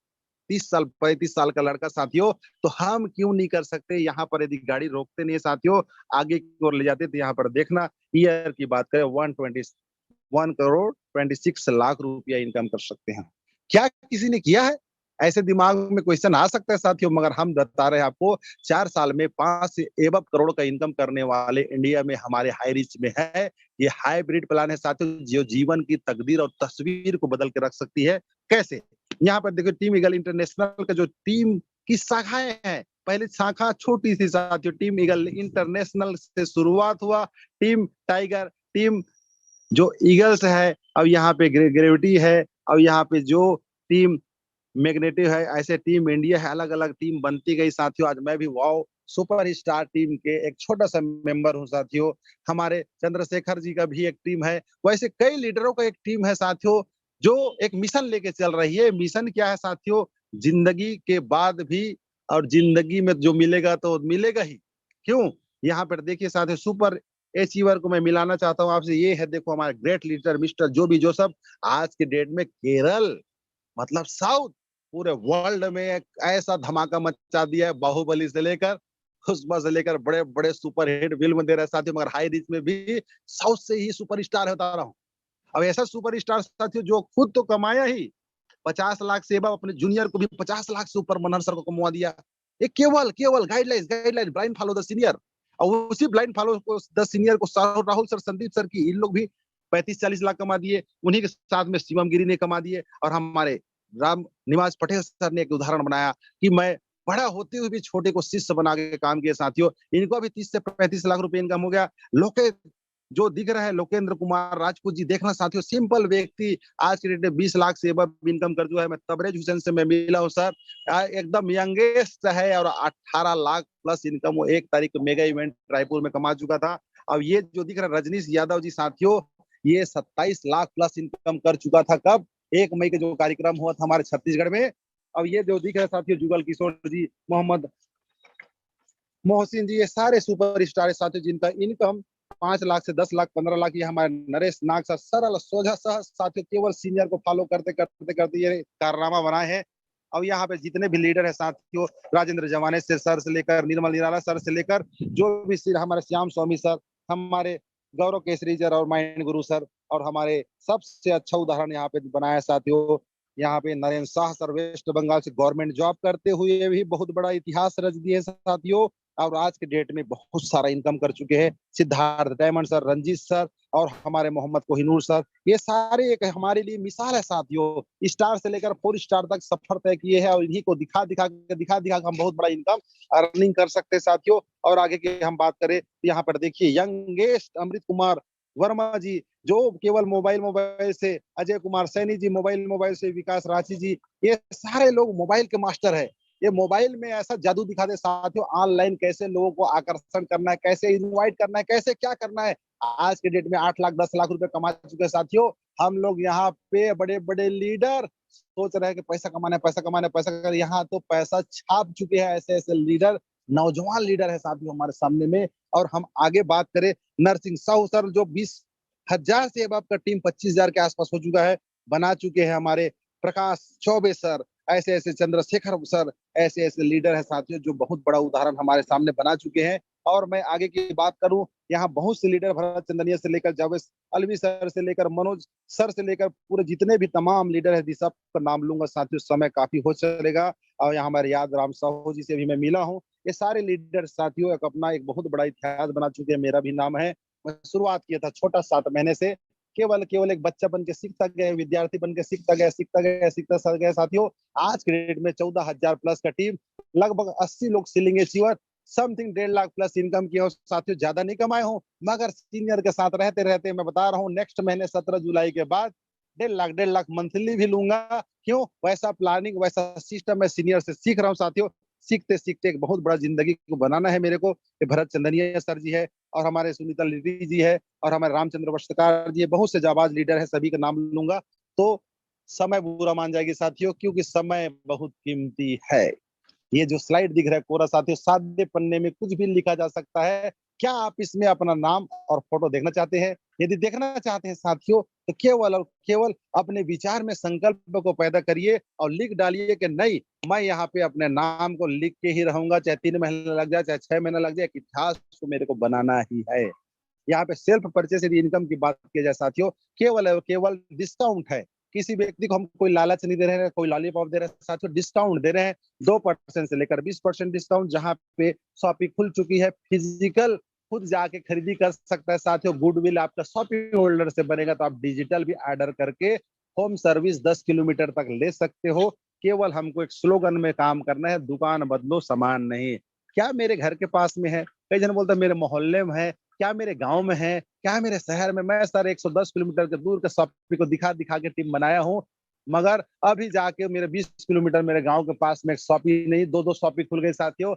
A: 30 साल 35 साल का लड़का साथियों। तो हम क्यों नहीं कर सकते? यहाँ पर यदि गाड़ी रोकते नहीं साथियों, आगे की ओर ले जाते, तो यहाँ पर देखना, ईयर की बात करें 1 करोड़ 26 लाख रुपया इनकम कर सकते हैं। क्या किसी ने किया है? ऐसे दिमाग में क्वेश्चन आ सकता है साथियों, मगर हम बता रहे हैं आपको 4 साल में 5 से एबव करोड़ का इनकम करने वाले इंडिया में हमारे हाई रिच में है। ये हाइब्रिड प्लान है साथियों, जो जीवन की तकदीर और तस्वीर को बदल के रख सकती है। कैसे? यहाँ पर देखिए टीम ईगल इंटरनेशनल का जो टीम की शाखाएं हैं, पहले शाखा छोटी सी साथियों, टीम ईगल इंटरनेशनल से शुरुआत हुआ, टीम टाइगर, टीम जो ईगल्स है, अब यहाँ पे ग्रेविटी है, अब यहाँ पे जो टीम मैग्नेटिव है, ऐसे टीम इंडिया है, अलग-अलग टीम बनती गई साथियों। आज मैं भी वाओ सुपर स्टार टीम के एक छोटा-सा मेंबर हूँ साथियों। हमारे चंद्रशेखर जी का भी एक टीम है। वैसे कई लीडरों का एक टीम है साथियों, जो एक मिशन लेके चल रही है। मिशन क्या है साथियों? जिंदगी के बाद भी और जिंदगी में जो मिलेगा तो मिलेगा ही। क्यों? यहाँ पर देखिए साथियों, सुपर अचीवर को मैं मिलाना चाहता हूँ आपसे। ये है देखो हमारे ग्रेट लीडर मिस्टर जोबी जोसेफ। आज के डेट में केरल मतलब साउथ पूरे वर्ल्ड में एक ऐसा धमाका मचा दिया है, बाहुबली से लेकर खुशबा से लेकर बड़े-बड़े सुपर हिट फिल्म दे रहे हैं साथियों, मगर हाई रिच में भी साउथ से ही सुपरस्टार है, बता रहा हूँ। अब ऐसा सुपरस्टार साथियों जो खुद तो कमाया ही 50 लाख से एबव, अपने जूनियर को भी 50 लाख से ऊपर मनहर सर को कमवा दिया। ये केवल केवल guidelines blind follow the senior, और उसी ब्लाइंड फॉलो को द सीनियर को राहुल सर, संदीप सर की इन लोग भी 35-40 लाख कमा दिए। उन्हीं के साथ में शिवम गिरी ने कमा दिए, और हमारे राम निवास पटेल सर ने एक उदाहरण बनाया कि मैं बड़ा होते हुए भी छोटे को शिष्य बना के काम किए साथियों। इनको भी 30 से 35 लाख रुपए इनकम हो गया। लोके जो दिख रहा है लोकेंद्र कुमार राजपूत जी, देखना साथियों, सिंपल व्यक्ति आज के डेट में 20 लाख से एबव इनकम कर चुका है। मैं तबरेज हुसैन से मैं मिला हूँ सर, एकदम यंगेस्ट है, और 18 लाख प्लस इनकम वो 1 तारीख को मेगा इवेंट रायपुर में कमा चुका था। अब ये जो दिख रहा है रजनीश यादव जी साथियों, ये 27 लाख प्लस इनकम कर चुका था। कब? 1 मई का जो कार्यक्रम हुआ था हमारे छत्तीसगढ़ में। अब ये जो दिख रहा है साथियों, जुगल किशोर जी, मोहम्मद मोहसिन जी, ये सारे सुपर स्टार है साथियों, जिनका इनकम 5 लाख से 10 लाख 15 लाख। ये हमारे नरेश नाग सर सरल सोझा सहज साथियों, केवल सीनियर को फॉलो करते करते करते ये कारनामा बनाए हैं। अब यहाँ पे जितने भी लीडर है साथियों, राजेंद्र जवाने से सर से लेकर निर्मल निराला सर से लेकर जो भी हमारे श्याम स्वामी सर, हमारे गौरव केसरी सर और माइंड गुरु सर, और हमारे सबसे अच्छा उदाहरण यहाँ पे बनाया साथियों, यहाँ पे नरेंद्र शाह सर, वेस्ट बंगाल से गवर्नमेंट जॉब करते हुए भी बहुत बड़ा इतिहास रच दिए साथियों, और आज के डेट में बहुत सारा इनकम कर चुके हैं। Siddharth diamond sir, Ranjit sir, और हमारे मोहम्मद कोहिनूर सर, ये सारे एक हमारे लिए मिसाल है साथियों। स्टार से लेकर 4 स्टार तक सफर तय किए हैं, और इन्हीं को दिखा दिखा के हम बहुत बड़ा इनकम अर्निंग कर सकते हैं साथियों। और आगे की हम बात करें, यहाँ पर देखिए यंगेस्ट अमृत कुमार वर्मा जी, जो केवल मोबाइल से, अजय कुमार सैनी जी मोबाइल से, विकास रांची जी, ये सारे लोग मोबाइल के मास्टर है। ये मोबाइल में ऐसा जादू दिखा दे साथियों, ऑनलाइन कैसे लोगों को आकर्षण करना है, कैसे इनवाइट करना है, कैसे क्या करना है। आज के डेट में 8 लाख 10 लाख रुपए कमा चुके हैं साथियों। हम लोग यहाँ पे बड़े बड़े लीडर सोच रहे हैं कि पैसा कमाना है, पैसा कमाना है, पैसा कर, यहाँ तो पैसा छाप चुके हैं ऐसे ऐसे लीडर, नौजवान लीडर है साथियों हमारे सामने में। और हम आगे बात करें, नरसिंह साहू सर, जो 20,000 से अब आपका टीम 25,000 के आसपास हो चुका है, बना चुके हैं। हमारे प्रकाश चौबे सर, ऐसे ऐसे चंद्रशेखर सर, ऐसे ऐसे लीडर है साथियों, जो बहुत बड़ा उदाहरण हमारे सामने बना चुके हैं। और मैं आगे की बात करूं, यहाँ बहुत से लीडर, भरत चंदनिया से लेकर जावेद अलवी सर से लेकर मनोज सर से लेकर पूरे जितने भी तमाम लीडर है, सबका नाम लूंगा साथियों, समय काफी हो चलेगा। और यहाँ हमारे याद राम साहू जी से भी मैं मिला हूँ। ये सारे लीडर साथियों एक अपना एक बहुत बड़ा इतिहास बना चुके हैं। मेरा भी नाम है, मैं शुरुआत किया था छोटा 7 महीने से, केवल केवल एक बच्चा बन के सीखता गया, विद्यार्थी बन के सीखता गया साथियों। आज के डेट में 14,000 प्लस का टीम, लगभग 80 लोग ceiling achiever, something 1.5 lakh plus income किया हो साथियों। ज्यादा नहीं कमाए हो, मगर सीनियर के साथ रहते रहते मैं बता रहा हूँ, नेक्स्ट महीने 17 जुलाई के बाद 1.5 लाख मंथली भी लूंगा। क्यों? वैसा प्लानिंग, वैसा सिस्टम मैं सीनियर से सीख रहा हूँ साथियों। सीखते सीखते एक बहुत बड़ा जिंदगी को बनाना है मेरे को। ये भरत चंदनिया सर जी है, और हमारे सुनीता लिट्टी जी है, और हमारे रामचंद्र वस्त्रकार जी है, बहुत से जाबाज लीडर है, सभी का नाम लूंगा तो समय बुरा मान जाएगी साथियों, क्योंकि समय बहुत कीमती है। ये जो स्लाइड दिख रहा है कोरा साथियों, सादे पन्ने में कुछ भी लिखा जा सकता है। क्या आप इसमें अपना नाम और फोटो देखना चाहते हैं? यदि देखना चाहते हैं साथियों, तो केवल और केवल अपने विचार में संकल्प को पैदा करिए और लिख डालिए कि नहीं, मैं यहाँ पे अपने नाम को लिख के ही रहूंगा, चाहे 3 महीने लग जाए, चाहे 6 महीने लग जाए, इतिहास को मेरे को बनाना ही है। यहाँ पे सेल्फ परचेस यदि इनकम की बात की जाए साथियों, केवल और केवल डिस्काउंट है। किसी व्यक्ति को हम कोई लालच नहीं दे रहे हैं, कोई लॉलीपॉप दे रहे हैं साथियों, डिस्काउंट दे रहे हैं 2% से लेकर 20% डिस्काउंट। जहां पे शॉपिंग खुल चुकी है, फिजिकल खुद जाके खरीदी कर सकता है साथियों। गुडविल आपका शॉपिंग होल्डर से बनेगा, तो आप डिजिटल भी ऑर्डर करके होम सर्विस 10 किलोमीटर तक ले सकते हो। केवल हमको एक स्लोगन में काम करना है, दुकान बदलो सामान नहीं। क्या मेरे घर के पास में है, कई जन बोलते हैं मेरे मोहल्ले में है, क्या मेरे गांव में है, क्या मेरे शहर में, मैं सर 110 किलोमीटर के दूर के शॉपिंग को दिखा दिखा के टीम बनाया हूँ, मगर अभी जाके मेरे 20 किलोमीटर मेरे गांव के पास में एक शॉपिंग नहीं, दो दो शॉपिंग खुल गई साथियों।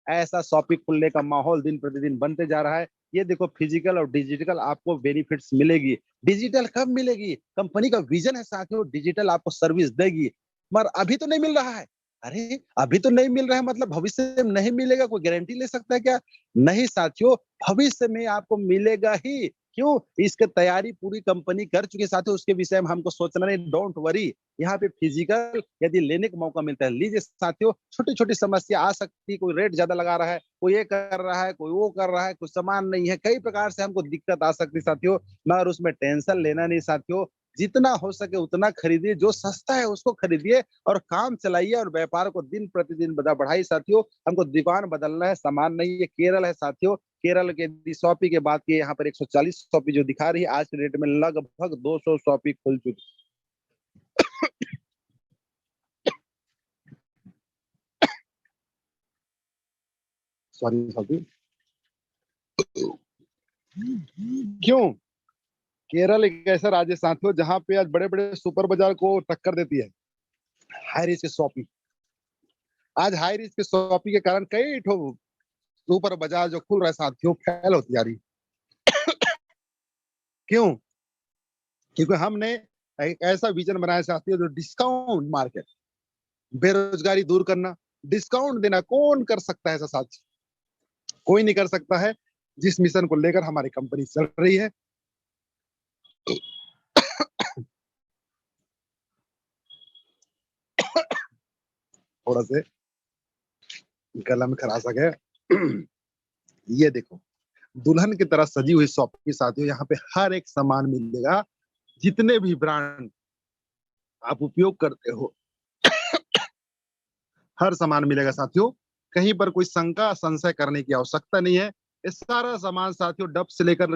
A: ऐसा शॉपिंग खुलने का माहौल दिन प्रतिदिन बनते जा रहा है। ये देखो फिजिकल और डिजिटल आपको बेनिफिट्स मिलेगी। डिजिटल कब मिलेगी, कंपनी का विजन है साथियों, डिजिटल आपको सर्विस देगी, मगर अभी तो नहीं मिल रहा है। अरे अभी तो नहीं मिल रहा है मतलब भविष्य में नहीं मिलेगा, कोई गारंटी ले सकता है क्या? नहीं साथियों, भविष्य में आपको मिलेगा ही। क्यों? इसकी तैयारी पूरी कंपनी कर चुकी है साथियों, उसके विषय में हमको सोचना नहीं। डोंट वरी, यहाँ पे फिजिकल यदि लेने का मौका मिलता है लीजिए साथियों। छोटी छोटी समस्या आ सकती है, कोई रेट ज्यादा लगा रहा है, कोई ये कर रहा है, कोई वो कर रहा है, कोई सामान नहीं है, कई प्रकार से हमको दिक्कत आ सकती है साथियों, मगर उसमें टेंशन लेना नहीं साथियों। जितना हो सके उतना खरीदिए, जो सस्ता है उसको खरीदिए और काम चलाइए और व्यापार को दिन प्रतिदिन बढ़ाइए साथियों। हमको दुकान बदलना है, सामान नहीं। ये केरल है साथियों, केरल के यदि शॉपी की बात की, यहाँ पर 140 शॉपी जो दिखा रही है, आज के डेट में लगभग 200 शॉपी खुल चुकी। सॉरी सॉरी, क्यों? केरल एक ऐसा राज्य साथियों जहां पे आज बड़े बड़े सुपर बाजार को टक्कर देती है हाई रिस्क शॉपिंग। आज हाई रिस्क शॉपिंग के कारण कई ठो सुपर बाजार जो खुल रहा है साथियों, फेल होती जा रही है। क्यों? क्योंकि हमने एक ऐसा विजन बनाया साथियों, जो डिस्काउंट मार्केट, बेरोजगारी दूर करना, डिस्काउंट देना। कौन कर सकता है ऐसा साथी? कोई नहीं कर सकता है। जिस मिशन को लेकर हमारी कंपनी चल रही है, थोड़ा से गला में खराश आ गया। ये देखो, दुल्हन की तरह सजी हुई शॉप के साथियों, यहाँ पे हर एक सामान मिलेगा, जितने भी ब्रांड आप उपयोग करते हो हर सामान मिलेगा साथियों। कहीं पर कोई शंका संशय करने की आवश्यकता नहीं है। ये सारा सामान साथियों, डब से लेकर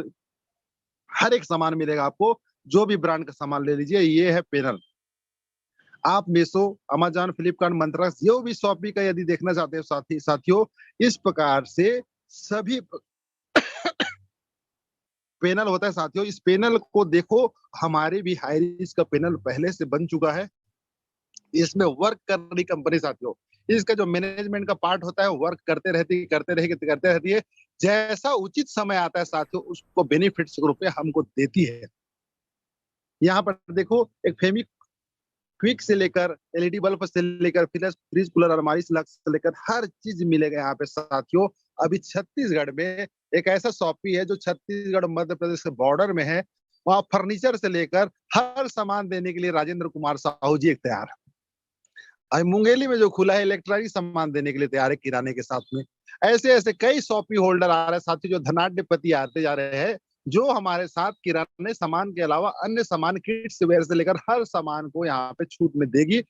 A: हर एक सामान मिलेगा आपको। जो भी ब्रांड का सामान ले लीजिए। ये है पैनल। आप मीशो, अमेजॉन, फ्लिपकार्ट, मंत्रा, जो भी शॉपी का यदि देखना चाहते हो साथियों, इस प्रकार से सभी पैनल होता है साथियों। इस पैनल को देखो, हमारे भी हाईरिस का पैनल पहले से बन चुका है। इसमें वर्क कर रही कंपनी साथियों, इसका जो मैनेजमेंट का पार्ट होता है, वर्क करते रहती है। जैसा उचित समय आता है साथियों, उसको बेनिफिट्स के रूप में हमको देती है। यहाँ पर देखो, एक फेमी क्विक से लेकर एलईडी बल्ब से लेकर फ्रिज कूलर अलमारी से लेकर हर चीज मिलेगा यहाँ पे साथियों। अभी छत्तीसगढ़ में एक ऐसा शॉपी है जो छत्तीसगढ़ मध्य प्रदेश के बॉर्डर में है। वहाँ फर्नीचर से लेकर हर सामान देने के लिए राजेंद्र कुमार साहू जी एक तैयार है। अभी मुंगेली में जो खुला है, इलेक्ट्रॉनिक सामान देने के लिए तैयार है, किराने के साथ में। ऐसे ऐसे कई शॉपी होल्डर आ रहे हैं साथियों, जो धनाढ्यपति आते जा रहे हैं, जो हमारे साथ किराने सामान के अलावा अन्य सामान, किड्स वेयर से लेकर हर सामान को यहाँ पे छूट में देगी।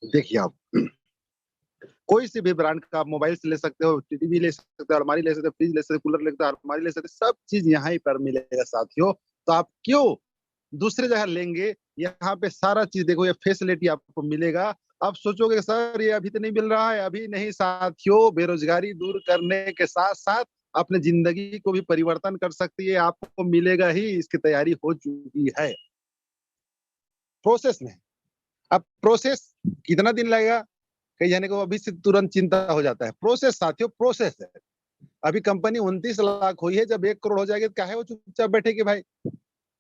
A: देखिए आप, कोई सी भी ब्रांड का आप मोबाइल से ले सकते हो, टीवी ले सकते हो, अलमारी ले सकते हो, फ्रिज ले सकते हो, कूलर ले सकते हो, अलमारी ले सकते हो, सब चीज यहाँ ही पर मिलेगा साथियों। तो आप क्यों दूसरी जगह लेंगे? यहाँ पे सारा चीज देखो, ये फैसिलिटी आपको मिलेगा। आप सोचोगे सर ये अभी तो नहीं मिल रहा है, अभी नहीं साथियों। बेरोजगारी दूर करने के साथ साथ अपने जिंदगी को भी परिवर्तन कर सकती है, आपको मिलेगा ही। इसकी तैयारी हो चुकी है, प्रोसेस में। अब प्रोसेस कितना दिन लगेगा, कई जाने को अभी से तुरंत चिंता हो जाता है। प्रोसेस साथियों, प्रोसेस है। अभी कंपनी 29 लाख हुई है, जब 1 करोड़ हो जाएगी तो काहे वो चुपचाप बैठेगी भाई?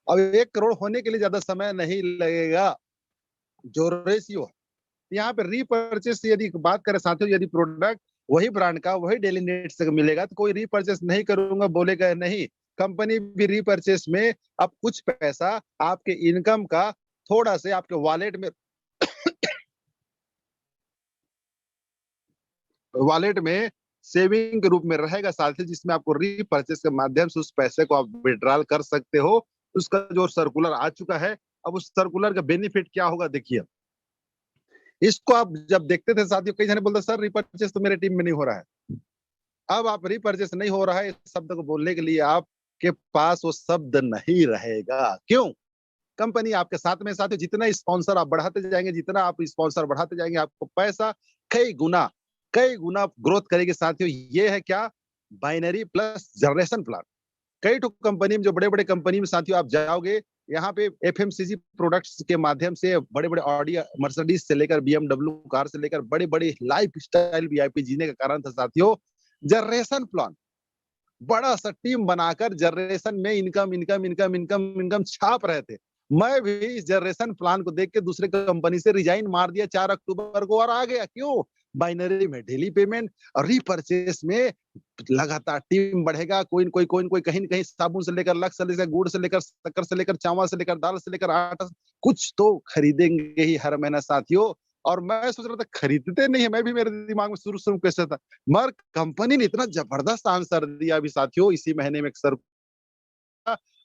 A: अब 1 करोड़ होने के लिए ज्यादा समय नहीं लगेगा। जो रेशियो यहाँ पे रीपर्चेस यदि बात करें साथियों, यदि प्रोडक्ट वही ब्रांड का वही डेली नीड्स से मिलेगा तो कोई रीपर्चेस नहीं करूंगा बोलेगा नहीं। कंपनी भी रीपर्चेस में अब कुछ पैसा आपके इनकम का थोड़ा से आपके वॉलेट में सेविंग के रूप में रहेगा साथियों, जिसमें आपको रीपर्चेस के माध्यम से उस पैसे को आप विड्रॉल कर सकते हो। उसका जो सर्कुलर आ चुका है, अब उस सर्कुलर का बेनिफिट क्या होगा देखिए। इसको आप जब देखते थे साथियों, कई जने बोलते सर रिपर्चेस तो मेरे टीम में नहीं हो रहा है। अब आप रिपर्चेस नहीं हो रहा है इस शब्द को बोलने के लिए आपके पास वो शब्द नहीं रहेगा। क्यों? कंपनी आपके साथ में साथियों, जितना स्पॉन्सर आप बढ़ाते जाएंगे, जितना आप स्पॉन्सर बढ़ाते जाएंगे, आपको पैसा कई गुना ग्रोथ करेगी साथियों। ये है क्या? Binary plus generation plan. कई तो कंपनी में, जो बड़े बड़े कंपनी में साथियों आप जाओगे, यहाँ पे एफएमसीजी प्रोडक्ट्स के माध्यम से बड़े बड़े ऑडी मर्सिडीज से लेकर बीएमडब्ल्यू कार से लेकर बड़े बड़े लाइफ स्टाइल वीआईपी जीने का कारण था साथियों जनरेशन प्लान। बड़ा सा टीम बनाकर जनरेशन में income income income income income छाप रहे थे। मैं भी इस जनरेशन प्लान को देख के दूसरे कंपनी से रिजाइन मार दिया 4 अक्टूबर को और आ गया। क्यों? बाइनरी में डेली पेमेंट और रीपर्चेस में लगातार टीम बढ़ेगा। कोई कहीं न कहीं साबुन से लेकर लक्स से लेकर गुड़ से लेकर शक्कर से लेकर चावल से लेकर दाल से लेकर आटा, कुछ तो खरीदेंगे ही हर महीना साथियों। और मैं सोच रहा था खरीदते नहीं है, मैं भी मेरे दिमाग में शुरू कैसे था, मगर कंपनी ने इतना जबरदस्त आंसर दिया अभी साथियों इसी महीने में सर।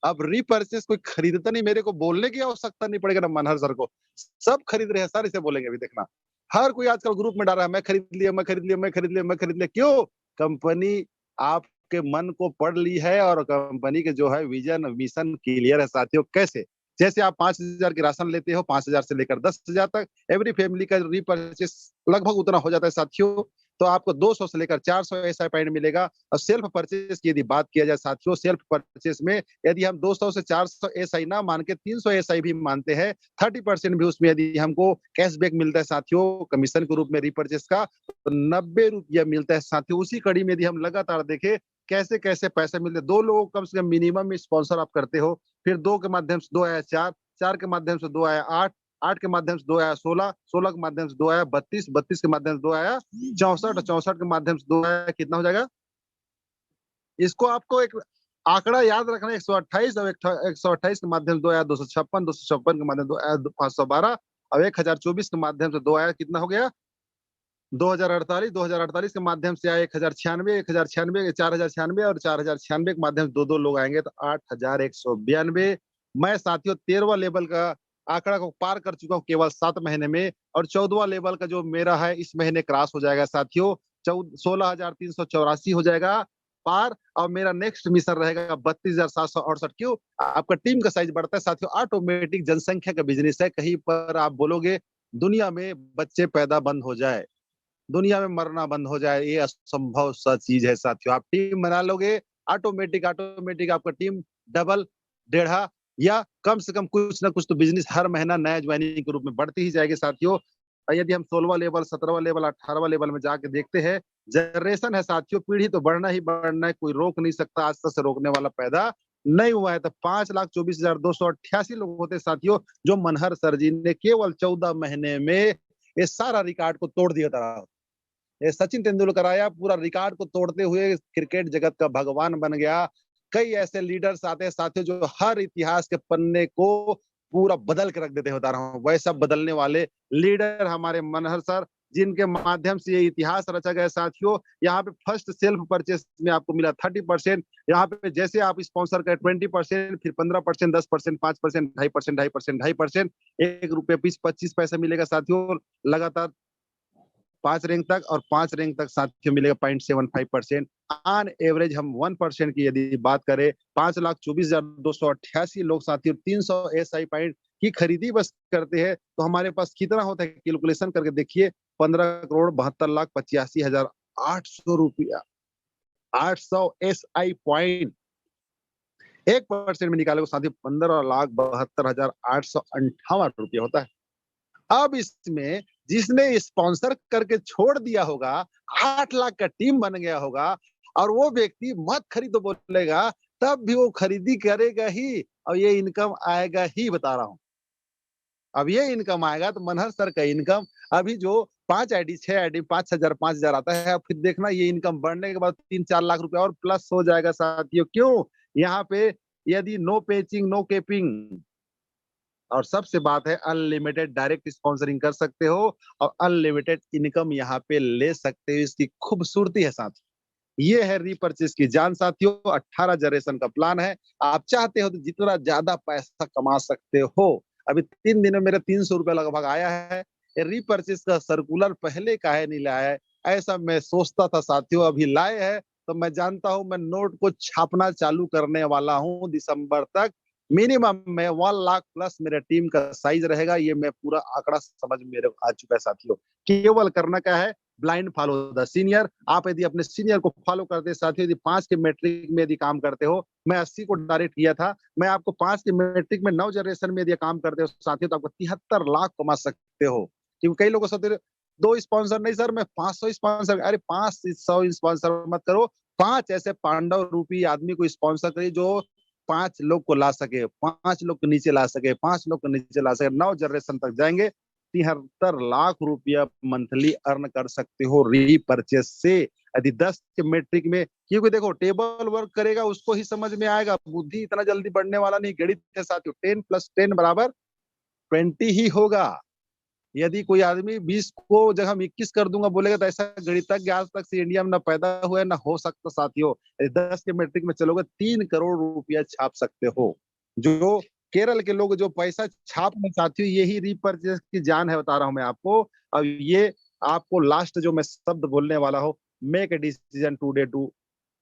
A: अब रीपर्चेस कोई खरीदता नहीं, मेरे को बोलने की आवश्यकता नहीं पड़ेगा ना मनहर सर को, सब खरीद रहे हैं सर। इसे बोलेंगे अभी देखना, हर कोई आजकल ग्रुप में डाल रहा है मैं खरीद लिया मैं खरीद लिया मैं खरीद लिया मैं खरीद लिया। क्यों? कंपनी आपके मन को पढ़ ली है और कंपनी के जो है विजन मिशन क्लियर है साथियों। कैसे? जैसे आप 5,000 की राशन लेते हो, 5,000 से लेकर 10,000 तक एवरी फैमिली का रीपर्चेस लगभग उतना हो जाता है साथियों। तो आपको 200 से लेकर 400 एसआई पॉइंट मिलेगा। और सेल्फ परचेस की यदि बात किया जाए साथियों, सेल्फ परचेस में यदि हम 200 से 400 एसआई ना मान के 300 एसआई भी मानते हैं, 30% भी उसमें यदि हमको कैशबैक मिलता है साथियों कमीशन के रूप में रीपर्चेस का, तो 90 रुपया मिलता है साथियों। उसी कड़ी में यदि हम लगातार देखें कैसे कैसे पैसे मिलते, 2 लोगों को कम से कम मिनिमम स्पॉन्सर आप करते हो, फिर 2 के माध्यम से 2 आया 4, 4 के माध्यम से 2 आया 8, 8 के माध्यम से 2 आया 16, 16 के माध्यम से 2 आया 32, 32 के माध्यम से 2 आया 64, 64 के माध्यम से 2 आया कितना हो जाएगा? इसको आपको एक आंकड़ा याद रखना है 128 और 128 के माध्यम से 2 आया 256, 256 के माध्यम से 2 आया 512 और 1024 के माध्यम से 2 आया कितना हो गया? 2048, 2048 के माध्यम से आया 1096, 1096, 4096 और 4096 के माध्यम से 2-2 लोग आएंगे तो 8192। मैं साथियों 13वां लेवल का आंकड़ा को पार कर चुका हूँ केवल 7 महीने में, और 14वां लेवल का जो मेरा है इस महीने क्रॉस हो जाएगा साथियों। 16,384 हो जाएगा पार, और मेरा नेक्स्ट मिशन रहेगा 32,768। क्यों? आपका टीम का साइज बढ़ता है साथियों, ऑटोमेटिक जनसंख्या का बिजनेस है। कहीं पर आप बोलोगे दुनिया में बच्चे पैदा बंद हो जाए, दुनिया में मरना बंद हो जाए, ये असंभव सा चीज है साथियों। आप टीम बना लोगे ऑटोमेटिक ऑटोमेटिक आपका टीम डबल, डेढ़ा या कम से कम कुछ ना कुछ तो बिजनेस हर महीना नया ज्वाइनिंग के रूप में बढ़ती ही जाएगी साथियों। और यदि हम 16वां लेवल, 17वां लेवल, 18वां लेवल में जाके देखते हैं, जनरेशन है साथियों, पीढ़ी तो बढ़ना ही बढ़ना है, कोई रोक नहीं सकता, आज तक से रोकने वाला पैदा नहीं हुआ है। तो 5,24,288 लोग होते हैं साथियों, जो मनहर सर जी ने केवल 14 महीने में ये सारा रिकॉर्ड को तोड़ दिया था। ये सचिन तेंदुलकर आया, पूरा रिकॉर्ड को तोड़ते हुए क्रिकेट जगत का भगवान बन गया। कई ऐसे लीडर्स आते हैं साथियों जो हर इतिहास के पन्ने को पूरा बदल के रख देते हैं, बता रहा हूँ। वैसा बदलने वाले लीडर हमारे मनहर सर, जिनके माध्यम से ये इतिहास रचा गया साथियों। यहाँ पे फर्स्ट सेल्फ परचेस में आपको मिला 30%, यहाँ पे जैसे आप स्पॉन्सर करें 20%, फिर 15%, 10%, 5%, 2.5%, 2.5%, 2.5%, ₹1 पीस 25 पैसा मिलेगा साथियों लगातार 5 रैंक तक, और 5 रैंक तक साथियों मिलेगा 0.75%। ऑन एवरेज हम 1% की यदि बात करें, 5,24,288 लोग साथियों 300 एसआई पॉइंट की खरीदी बस करते हैं, तो हमारे पास कितना होता है कैलकुलेशन करके देखिए, 15,72,85,800 800 एसआई पॉइंट 1% में निकाले साथियों ₹15,72,858 होता है। अब इसमें जिसने स्पॉन्सर करके छोड़ दिया होगा, 8 लाख का टीम बन गया होगा, और वो व्यक्ति मत खरीदो बोलेगा, तब भी वो खरीदी करेगा ही, और ये इनकम आएगा ही, बता रहा हूँ। अब ये इनकम आएगा तो मनहर सर का इनकम अभी जो 5 आईडी 6 आईडी 5,000 आता है, अब फिर देखना ये इनकम बढ़ने के बाद 3-4 लाख रुपए और प्लस हो जाएगा साथियों। क्यों? यहाँ पे यदि नो पेचिंग नो केपिंग, और सबसे बात है अनलिमिटेड डायरेक्ट स्पॉन्सरिंग कर सकते हो और अनलिमिटेड इनकम यहाँ पे ले सकते हो। इसकी खूबसूरती है साथ, ये है रीपर्चेस की जान साथियों। 18 जनरेशन का प्लान है। आप चाहते हो तो जितना ज्यादा पैसा कमा सकते हो। अभी 3 दिन में मेरे 300 रुपया लगभग आया है। ये रीपर्चेस का सर्कुलर पहले काहे नहीं लाया है, ऐसा मैं सोचता था साथियों। अभी लाए हैं तो मैं जानता हूं मैं नोट को छापना चालू करने वाला हूं दिसंबर तक। मिनिमम में 1 लाख प्लस मेरे टीम का साइज रहेगा। ये मैं पूरा आंकड़ा समझ मेरे को आ चुका है साथियों। केवल करना क्या है, ब्लाइंड फॉलो द सीनियर। आप यदि अपने सीनियर को फॉलो करते साथियों, यदि 5 के मैट्रिक में यदि काम करते हो, मैं 80 को डायरेक्ट किया था, मैं आपको 5 के मैट्रिक में 9 जनरेशन में यदि काम करते हो साथियों, तो आपको 73 लाख कमा सकते हो। क्योंकि कई लोगों से 2 स्पॉन्सर नहीं सर, मैं 500 स्पॉन्सर। अरे 500 स्पॉन्सर मत करो, 5 ऐसे पांडव रूपी आदमी को स्पॉन्सर करिए जो 5 लोग को ला सके, 5 लोग को नीचे ला सके, 5 लोग को नीचे ला सके, 9 जनरेशन तक जाएंगे। 73 लाख रुपया मंथली अर्न कर सकते हो रीपर्चेस से। यदि 10 के मैट्रिक में, क्योंकि देखो टेबल वर्क करेगा उसको ही समझ में आएगा, बुद्धि इतना जल्दी बढ़ने वाला नहीं। गणित के साथ 10 + 10 = 20 ही होगा। यदि कोई आदमी 20 को जगह हम 21 कर दूंगा बोलेगा, तो ऐसा गणितज्ञ आज तक से इंडिया में ना पैदा हुआ है ना हो सकता साथियों। 10 के मैट्रिक में चलोगे 3 करोड़ रुपया छाप सकते हो। जो केरल के लोग जो पैसा छाप में साथियों, यही रीपर्चेस की जान है, बता रहा हूं मैं आपको। अब ये आपको लास्ट जो मैं शब्द बोलने वाला हूँ, make a decision today to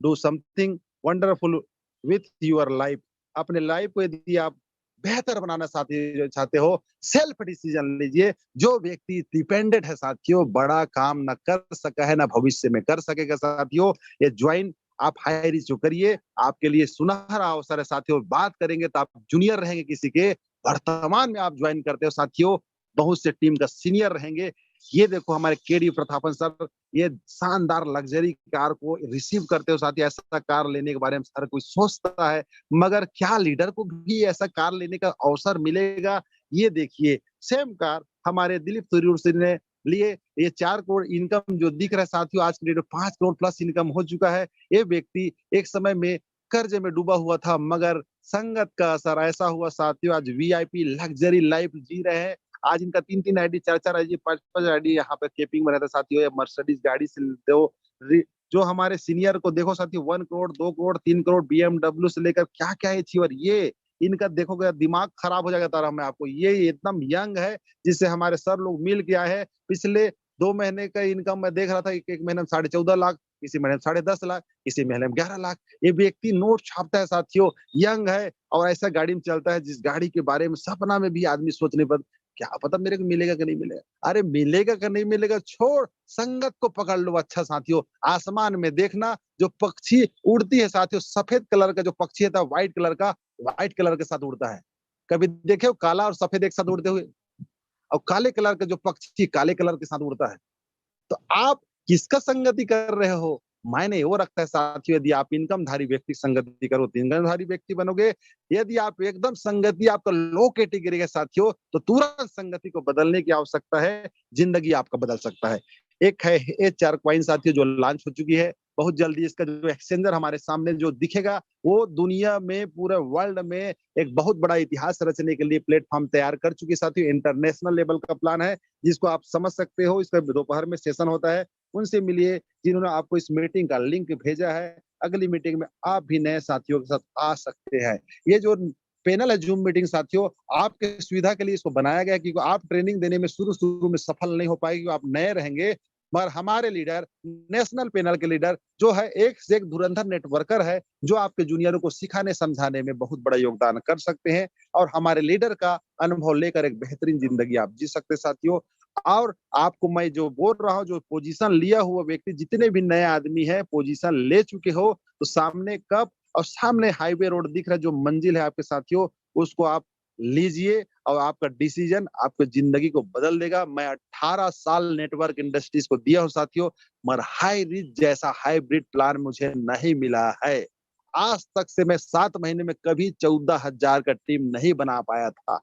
A: do something wonderful with your life. अपने लाइफ को यदि आप बेहतर बनाना चाहते हो, सेल्फ डिसीजन लीजिए। जो व्यक्ति डिपेंडेंट है साथियों, बड़ा काम न कर सका है ना भविष्य में कर सकेगा साथियों। ये ज्वाइन आप हाई रिच करिए, आपके लिए सुनहरा अवसर है साथियों। बात करेंगे तो आप जूनियर रहेंगे किसी के, वर्तमान में आप ज्वाइन करते हो साथियों, बहुत से टीम का सीनियर रहेंगे। ये देखो हमारे केडी प्रतापन सर, ये शानदार लग्जरी कार को रिसीव करते हो साथियों। ऐसा कार लेने के बारे में हर कोई सोचता है, मगर क्या लीडर को भी ऐसा कार लेने का अवसर मिलेगा? ये देखिए, सेम कार हमारे दिलीप तरूर सिंह ने लिए। ये 4 करोड़ इनकम जो दिख रहा है साथियों, आज के डेट में 5 करोड़ प्लस इनकम हो चुका है। ये व्यक्ति एक समय में कर्जे में डूबा हुआ था, मगर संगत का असर ऐसा हुआ साथियों, आज वीआईपी लग्जरी लाइफ जी रहे हैं। आज इनका 3-3 आईडी, 4-4 आईडी, 5-5 आईडी यहाँ पे केपिंग में रहता है साथियों। ये मर्सिडीज गाड़ी से लेते हो। जो हमारे सीनियर को देखो साथियों, 1 करोड़, 2 करोड़, 3 करोड़ बीएमडब्ल्यू से लेकर क्या क्या है अचीवर। ये इनका देखोगे दिमाग खराब हो जाएगा तारा मैं आपको। ये एकदम यंग है, जिससे हमारे सर लोग मिल के आए हैं। पिछले 2 महीने का इनकम मैं देख रहा था, एक महीने में 14.5 लाख, किसी महीने में 10.5 लाख, किसी महीने में 11 लाख। ये व्यक्ति नोट छापता है साथियों, यंग है और ऐसा गाड़ी में चलता है जिस गाड़ी के बारे में सपना में भी आदमी सोचने पर, क्या पता मेरे को मिलेगा कि नहीं मिलेगा। अरे मिलेगा कि नहीं मिलेगा छोड़, संगत को पकड़ लो अच्छा साथियों। आसमान में देखना, जो पक्षी उड़ती है साथियों, सफेद कलर का जो पक्षी है व्हाइट कलर का, व्हाइट कलर के साथ उड़ता है। कभी देखे हो काला और सफेद एक साथ उड़ते हुए? और काले कलर का जो पक्षी काले कलर के साथ उड़ता है। तो आप किसका संगति कर रहे हो? मायने वो रखता है साथियों। यदि आप इनकमधारी व्यक्ति संगति करो तो इनकमधारी व्यक्ति बनोगे। यदि आप एकदम संगति आपका लो कैटेगरी है साथियों, तो तुरंत संगति को बदलने की आवश्यकता है, जिंदगी आपका बदल सकता है। एक है HR कॉइन साथियों, जो लॉन्च हो चुकी है। बहुत जल्दी इसका जो एक्सचेंजर हमारे सामने जो दिखेगा, वो दुनिया में पूरे वर्ल्ड में एक बहुत बड़ा इतिहास रचने के लिए प्लेटफॉर्म तैयार कर चुकी है साथियों। इंटरनेशनल लेवल का प्लान है, जिसको आप समझ सकते हो। इसका दोपहर में सेशन होता है, उनसे मिलिए जिन्होंने आपको इस मीटिंग का लिंक भेजा है। अगली मीटिंग में आप भी नए साथियों के साथ आ सकते हैं। ये जो पैनल है जूम मीटिंग साथियों, आपके सुविधा के लिए इसको बनाया गया, क्योंकि आप ट्रेनिंग देने में शुरू में सफल नहीं हो पाएगी, आप नए रहेंगे। मगर हमारे लीडर, नेशनल पैनल के लीडर जो है, एक से एक धुरंधर नेटवर्कर है, जो आपके जूनियरों को सिखाने समझाने में बहुत बड़ा योगदान कर सकते हैं। और हमारे लीडर का अनुभव लेकर एक बेहतरीन जिंदगी आप जी सकते हैं साथियों। और आपको मैं जो बोल रहा हूँ, जो पोजीशन लिया हुआ व्यक्ति, जितने भी नए आदमी है पोजीशन ले चुके हो, तो सामने कप और सामने हाईवे रोड दिख रहा है, जो मंजिल है आपके साथियों, उसको आप लीजिए और आपका डिसीजन आपकी जिंदगी को बदल देगा। मैं 18 साल नेटवर्क इंडस्ट्रीज को दिया हूं साथियों, मगर हाई रिच जैसा हाइब्रिड प्लान मुझे नहीं मिला है। आज तक से मैं 7 महीने में कभी 14,000 का टीम नहीं बना पाया था,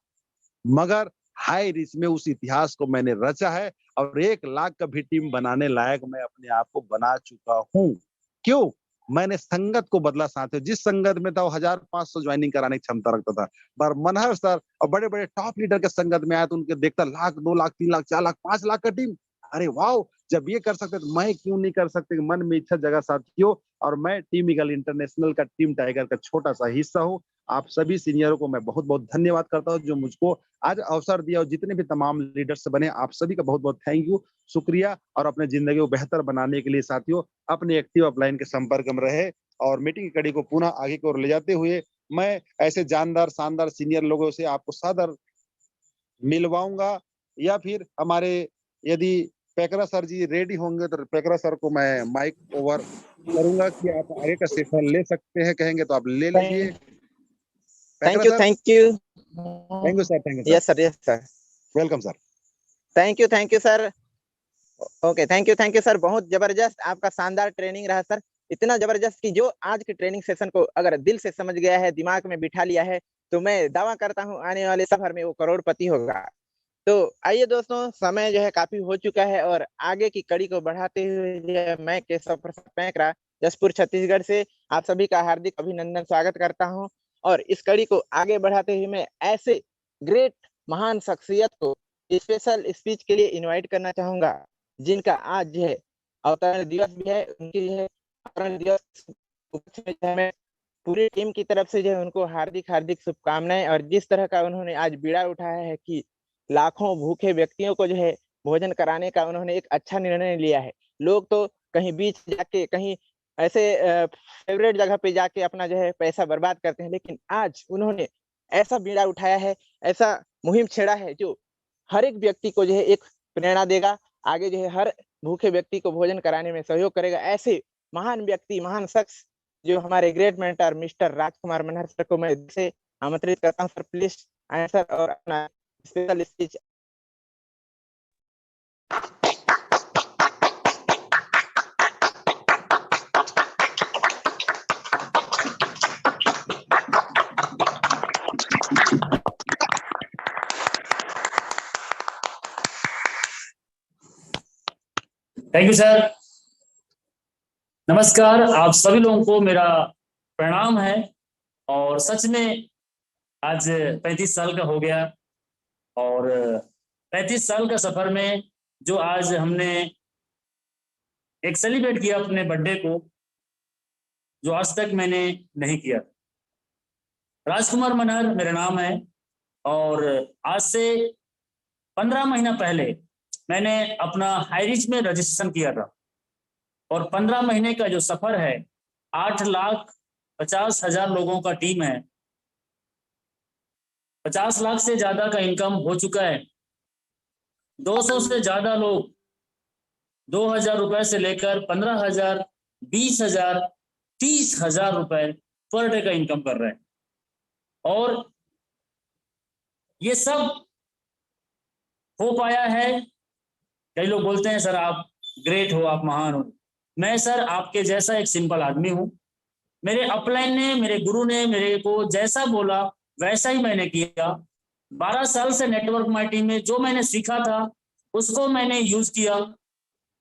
A: मगर हाई रिच में उस इतिहास को मैंने रचा है और 1 लाख का भी टीम बनाने लायक मैं अपने आप को बना चुका हूं। क्यों? मैंने संगत को बदला साथियों। जिस संगत में था वो 1500 ज्वाइनिंग कराने की क्षमता रखता था, पर मनहर सर और बड़े-बड़े टॉप लीडर के संगत में आया तो उनके देखता लाख, 2 लाख, 3 लाख, 4 लाख, 5 लाख का टीम। अरे वाओ! जब ये कर सकते तो मैं क्यों नहीं कर सकते? मन में इच्छा जगा साथियों। और मैं टीम ईगल इंटरनेशनल का, टीम टाइगर का छोटा सा हिस्सा हूँ। आप सभी सीनियरों को मैं बहुत बहुत धन्यवाद करता हूँ जो मुझको आज अवसर दिया, और जितने भी तमाम लीडर्स बने आप सभी का बहुत बहुत थैंक यू, शुक्रिया। और अपने जिंदगी को बेहतर बनाने के लिए साथियों अपने एक्टिव अपलाइन के संपर्क में रहे, और मीटिंग की कड़ी को पुनः आगे की ओर ले जाते हुए मैं ऐसे जानदार शानदार सीनियर लोगों से आपको सादर मिलवाऊंगा। या फिर हमारे, यदि पेकरा सर जी रेडी होंगे तो पेकरा सर को मैं माइक ओवर करूंगा कि आप आगे का सेशन ले सकते हैं, कहेंगे तो आप ले लीजिए। Paikra sir,
C: thank you
A: thank you sir, thank you
C: yes
A: sir,
C: sir
A: welcome sir.
C: Thank you sir. Okay thank you sir. बहुत जबरदस्त आपका शानदार ट्रेनिंग रहा सर। इतना जबरदस्त कि जो आज के ट्रेनिंग सेशन को अगर दिल से समझ गया है, दिमाग में बिठा लिया है, तो मैं दावा करता हूँ आने वाले सफर में वो करोड़पति होगा। तो आइए दोस्तों, समय जो है काफी हो चुका है और आगे की कड़ी को बढ़ाते हुए जो है, मैं केशव प्रसाद पैंकरा जसपुर छत्तीसगढ़ से आप सभी का हार्दिक अभिनंदन स्वागत करता हूं। और इस कड़ी को आगे बढ़ाते हुए मैं ऐसे ग्रेट महान शख्सियत को स्पेशल स्पीच के लिए इनवाइट करना चाहूंगा, जिनका आज जो है अवतरण दिवस भी है। उनकी जो है अवतरण दिवस उपलक्ष्य में जो है मैं पूरी टीम की तरफ से जो है उनको हार्दिक हार्दिक शुभकामनाएं। और जिस तरह का उन्होंने आज बीड़ा उठाया है कि लाखों भूखे व्यक्तियों को जो है भोजन कराने का उन्होंने एक अच्छा निर्णय लिया है। लोग तो कहीं बीच जाके, कहीं ऐसे फेवरेट जगह पे जाके अपना जो है पैसा बर्बाद करते हैं, लेकिन आज उन्होंने ऐसा बीड़ा उठाया है, ऐसा मुहिम छेड़ा है जो हर एक व्यक्ति को जो है एक प्रेरणा देगा, आगे जो है हर भूखे व्यक्ति को भोजन कराने में सहयोग करेगा। ऐसे महान व्यक्ति, महान शख्स जो हमारे ग्रेट मेंटर मिस्टर राजकुमार मनहर सर को मैं से आमंत्रित करता हूँ। सर प्लीज आए सर और अपना special speech.
D: Thank you sir. नमस्कार, आप सभी लोगों को मेरा प्रणाम है। और सच में आज 35 साल का हो गया, और 35 साल का सफर में जो आज हमने एक सेलिब्रेट किया अपने बर्थडे को, जो आज तक मैंने नहीं किया। राजकुमार मनहर मेरा नाम है, और आज से 15 महीना पहले मैंने अपना हाईरिच में रजिस्ट्रेशन किया था, और 15 महीने का जो सफर है, 8,50,000 लोगों का टीम है, 50 लाख से ज्यादा का इनकम हो चुका है। 200 से ज्यादा लोग 2,000 रुपए से लेकर 15,000, 20,000, 30,000 रुपए पर डे का इनकम कर रहे हैं। और ये सब हो पाया है। कई लोग बोलते हैं सर आप ग्रेट हो, आप महान हो। मैं सर आपके जैसा एक सिंपल आदमी हूं। मेरे अपलाइन ने, मेरे गुरु ने मेरे को जैसा बोला वैसा ही मैंने किया। 12 साल से नेटवर्क मार्केटिंग में जो मैंने सीखा था उसको मैंने यूज किया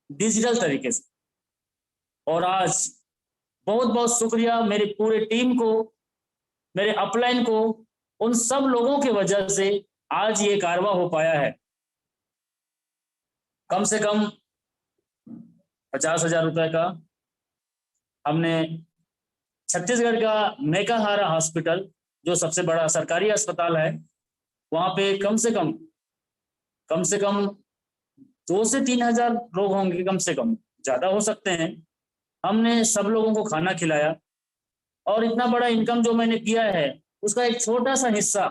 D: डिजिटल तरीके से। और आज बहुत बहुत शुक्रिया मेरी पूरी टीम को, मेरे अपलाइन को, उन सब लोगों की वजह से आज ये कारवा हो पाया है। कम से कम 50,000 रुपए का हमने छत्तीसगढ़ का मेकाहारा हॉस्पिटल, जो सबसे बड़ा सरकारी अस्पताल है, वहां पे कम से कम 2 से 3,000 लोग होंगे, कम से कम, ज्यादा हो सकते हैं। हमने सब लोगों को खाना खिलाया, और इतना बड़ा इनकम जो मैंने किया है उसका एक छोटा सा हिस्सा,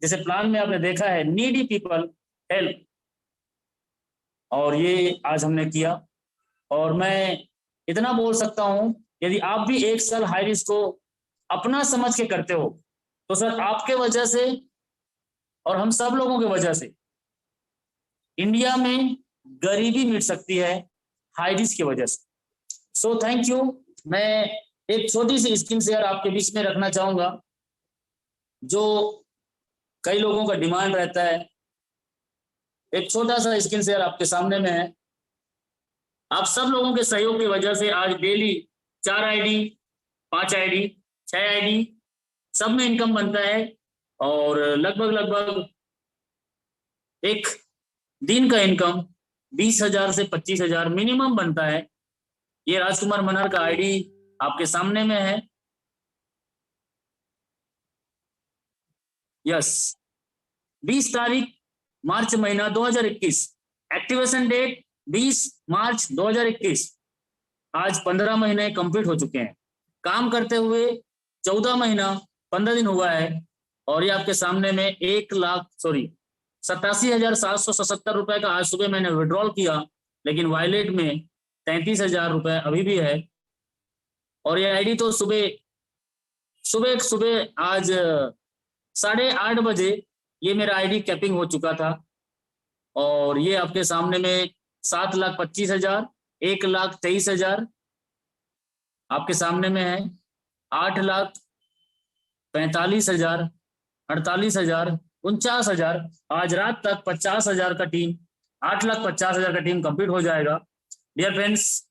D: जैसे प्लान में आपने देखा है नीडी पीपल हेल्प, और ये आज हमने किया। और मैं इतना बोल सकता हूं, यदि आप भी एक साल हाई रिस्क को अपना समझ के करते हो तो सर आपके वजह से और हम सब लोगों की वजह से इंडिया में गरीबी मिट सकती है हाई रिस्क की वजह से। सो थैंक यू। मैं एक छोटी सी स्कीम शेयर आपके बीच में रखना चाहूंगा, जो कई लोगों का डिमांड रहता है। एक छोटा सा स्क्रीन शेयर आपके सामने में है। आप सब लोगों के सहयोग की वजह से आज डेली 4 आईडी, 5 आईडी, 6 आईडी सब में इनकम बनता है, और लगभग एक दिन का इनकम 20,000 से 25,000 मिनिमम बनता है। ये राजकुमार मनहर का आईडी आपके सामने में है। यस, 20 तारीख मार्च महीना 2021, एक्टिवेशन डेट 20 मार्च 2021। आज 15 महीने कंप्लीट हो चुके हैं, काम करते हुए 14 महीना 15 दिन हुआ है। और ये आपके सामने में 87,777 रुपए का आज सुबह मैंने विड्रॉल किया, लेकिन वॉलेट में 33,000 रुपए अभी भी है। और ये आईडी तो सुबह आज 8:30 बजे ये मेरा आईडी कैपिंग हो चुका था। और ये आपके सामने में 7,25,000, 1,23,000 आपके सामने में है, 8,45,000, 48,000, 49,000। आज रात तक 50,000 का टीम, 8,50,000 का टीम कंप्लीट हो जाएगा। Dear friends,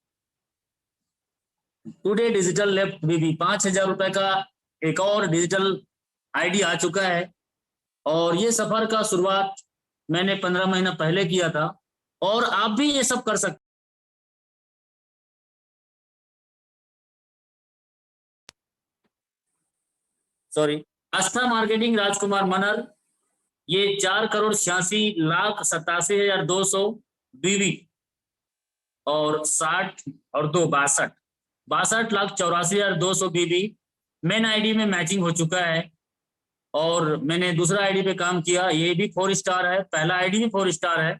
D: today digital left बीबी 5,000 रुपए का एक और डिजिटल आईडी आ चुका है। और ये सफर का शुरुआत मैंने 15 महीना पहले किया था, और आप भी ये सब कर सकते। सॉरी, आस्था मार्केटिंग राजकुमार मनहर, ये 4,86,87,200 बीवी और 60 और 2 62,64,200 बीबी मेन आईडी में मैचिंग हो चुका है। और मैंने दूसरा आईडी पे काम किया, ये भी 4 स्टार है, पहला आईडी भी 4 स्टार है।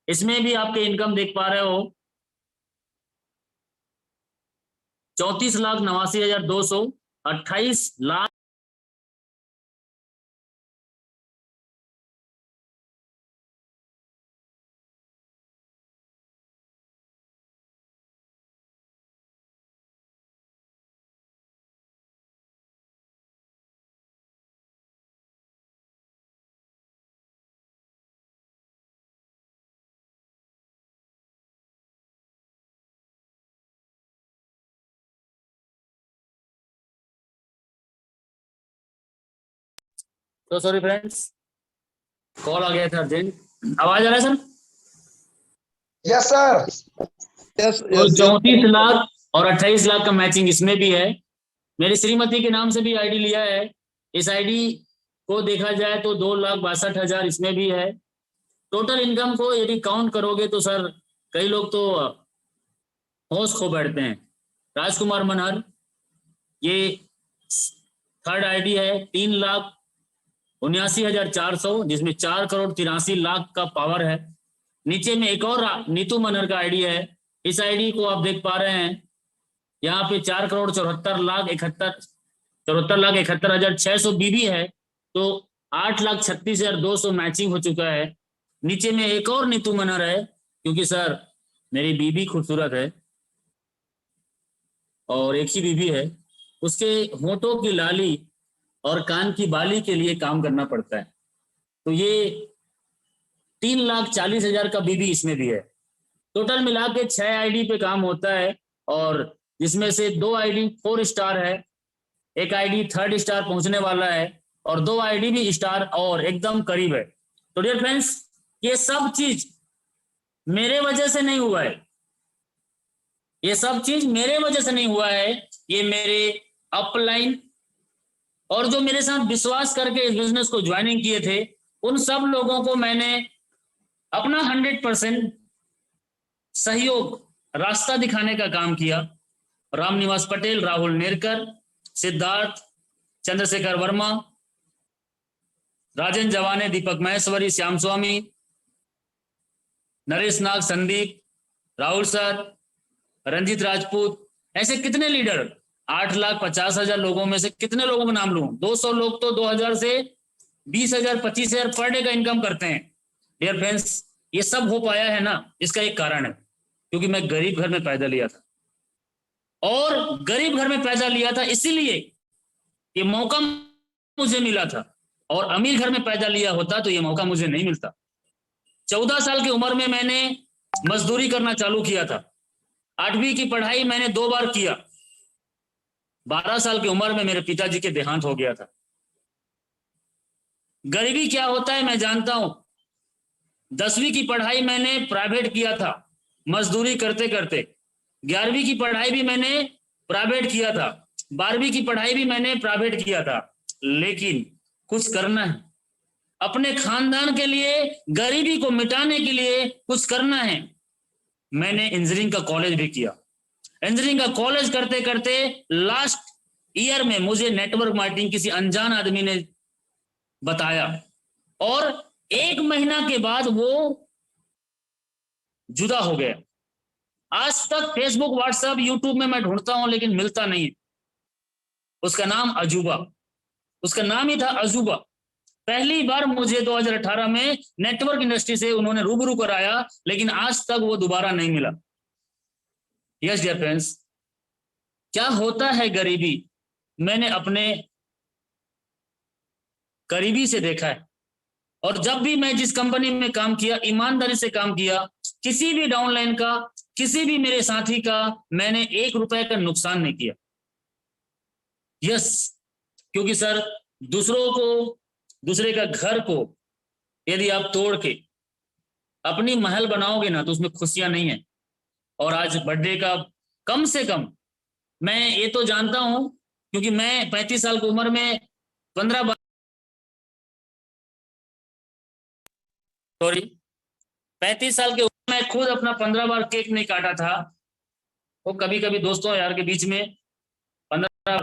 D: इसमें भी आपके इनकम देख पा रहे हो 34,89,200, 28 लाख तो सॉरी फ्रेंड्स, कॉल आ गया था अर्जेंट। आवाज आ रहा है सर?
A: Yes sir. यस,
D: तो 34 लाख और 28 लाख का मैचिंग इसमें भी है। मेरी श्रीमती के नाम से भी आईडी लिया है। इस आईडी को देखा जाए तो 2,62,000 इसमें भी है। टोटल इनकम को यदि काउंट करोगे तो सर कई लोग तो होश खो बैठते हैं। राजकुमार मनहर, ये थर्ड आईडी है, 3,79,400, जिसमें 4,83,00,000 का पावर है। नीचे में एक और नीतू मनहर का आईडी है। इस आईडी को आप देख पा रहे हैं, यहाँ पे 4,74,71,600 बीबी है, तो 8,36,200 मैचिंग हो चुका है। नीचे में एक और नीतू मनहर है, क्योंकि सर मेरी बीबी खूबसूरत है और एक ही बीबी है, उसके होठों की लाली और कान की बाली के लिए काम करना पड़ता है। तो ये 3,40,000 का बीबी इसमें भी है। टोटल मिला के 6 आईडी पे काम होता है, और जिसमें से 2 आईडी 4 स्टार है, एक आईडी 3rd स्टार पहुंचने वाला है, और 2 आईडी भी स्टार और एकदम करीब है। तो डियर फ्रेंड्स, ये सब चीज मेरे वजह से नहीं हुआ है, ये सब चीज मेरे वजह से नहीं हुआ है। ये मेरे अपलाइन और जो मेरे साथ विश्वास करके इस बिजनेस को ज्वाइनिंग किए थे, उन सब लोगों को मैंने अपना 100% सहयोग, रास्ता दिखाने का काम किया। रामनिवास पटेल, राहुल नेरकर, सिद्धार्थ, चंद्रशेखर वर्मा, राजन जवाने, दीपक महेश्वरी, श्याम स्वामी, नरेश नाग, संदीप, राहुल सर, रंजीत राजपूत, ऐसे कितने लीडर, 8,50,000 लोगों में से कितने लोगों का नाम लूं? 200 लोग तो 2,000 से 20,000 25,000 पर डे का इनकम करते हैं। डियर फ्रेंड्स, ये सब हो पाया है ना, इसका एक कारण है, क्योंकि मैं गरीब घर में पैदा लिया था, और गरीब घर में पैदा लिया था इसीलिए ये मौका मुझे मिला था, और अमीर घर में पैदा लिया होता तो ये मौका मुझे नहीं मिलता। 14 साल की उम्र में मैंने मजदूरी करना चालू किया था। 8वीं की पढ़ाई मैंने 2 बार किया। 12 साल की उम्र में मेरे पिताजी के देहांत हो गया था। गरीबी क्या होता है मैं जानता हूं, 10वीं की पढ़ाई मैंने प्राइवेट किया था, मजदूरी करते करते। 11वीं की पढ़ाई भी मैंने प्राइवेट किया था, 12वीं की पढ़ाई भी मैंने प्राइवेट किया था। लेकिन कुछ करना है अपने खानदान के लिए, गरीबी को मिटाने के लिए कुछ करना है। मैंने इंजीनियरिंग का कॉलेज भी किया। इंजीनियरिंग का कॉलेज करते करते लास्ट ईयर में मुझे नेटवर्क मार्केटिंग किसी अनजान आदमी ने बताया, और 1 महीना के बाद वो जुदा हो गया। आज तक फेसबुक, व्हाट्सएप, यूट्यूब में मैं ढूंढता हूं लेकिन मिलता नहीं। उसका नाम अजूबा, उसका नाम ही था अजूबा। पहली बार मुझे 2018 में नेटवर्क इंडस्ट्री से उन्होंने रूबरू कराया, लेकिन आज तक वो दोबारा नहीं मिला। यस डियर फ्रेंड्स, क्या होता है गरीबी, मैंने अपने करीबी से देखा है। और जब भी मैं जिस कंपनी में काम किया, ईमानदारी से काम किया, किसी भी डाउनलाइन का, किसी भी मेरे साथी का मैंने 1 रुपए का नुकसान नहीं किया। यस, क्योंकि सर दूसरों को, दूसरे का घर को यदि आप तोड़ के अपनी महल बनाओगे ना तो उसमें खुशियां नहीं है। और आज बर्थडे का कम से कम, मैं ये तो जानता हूं क्योंकि मैं 35 साल की उम्र में 15 बार, सॉरी 35 साल के उम्र में खुद अपना 15 बार केक नहीं काटा था। वो कभी कभी दोस्तों यार के बीच में 15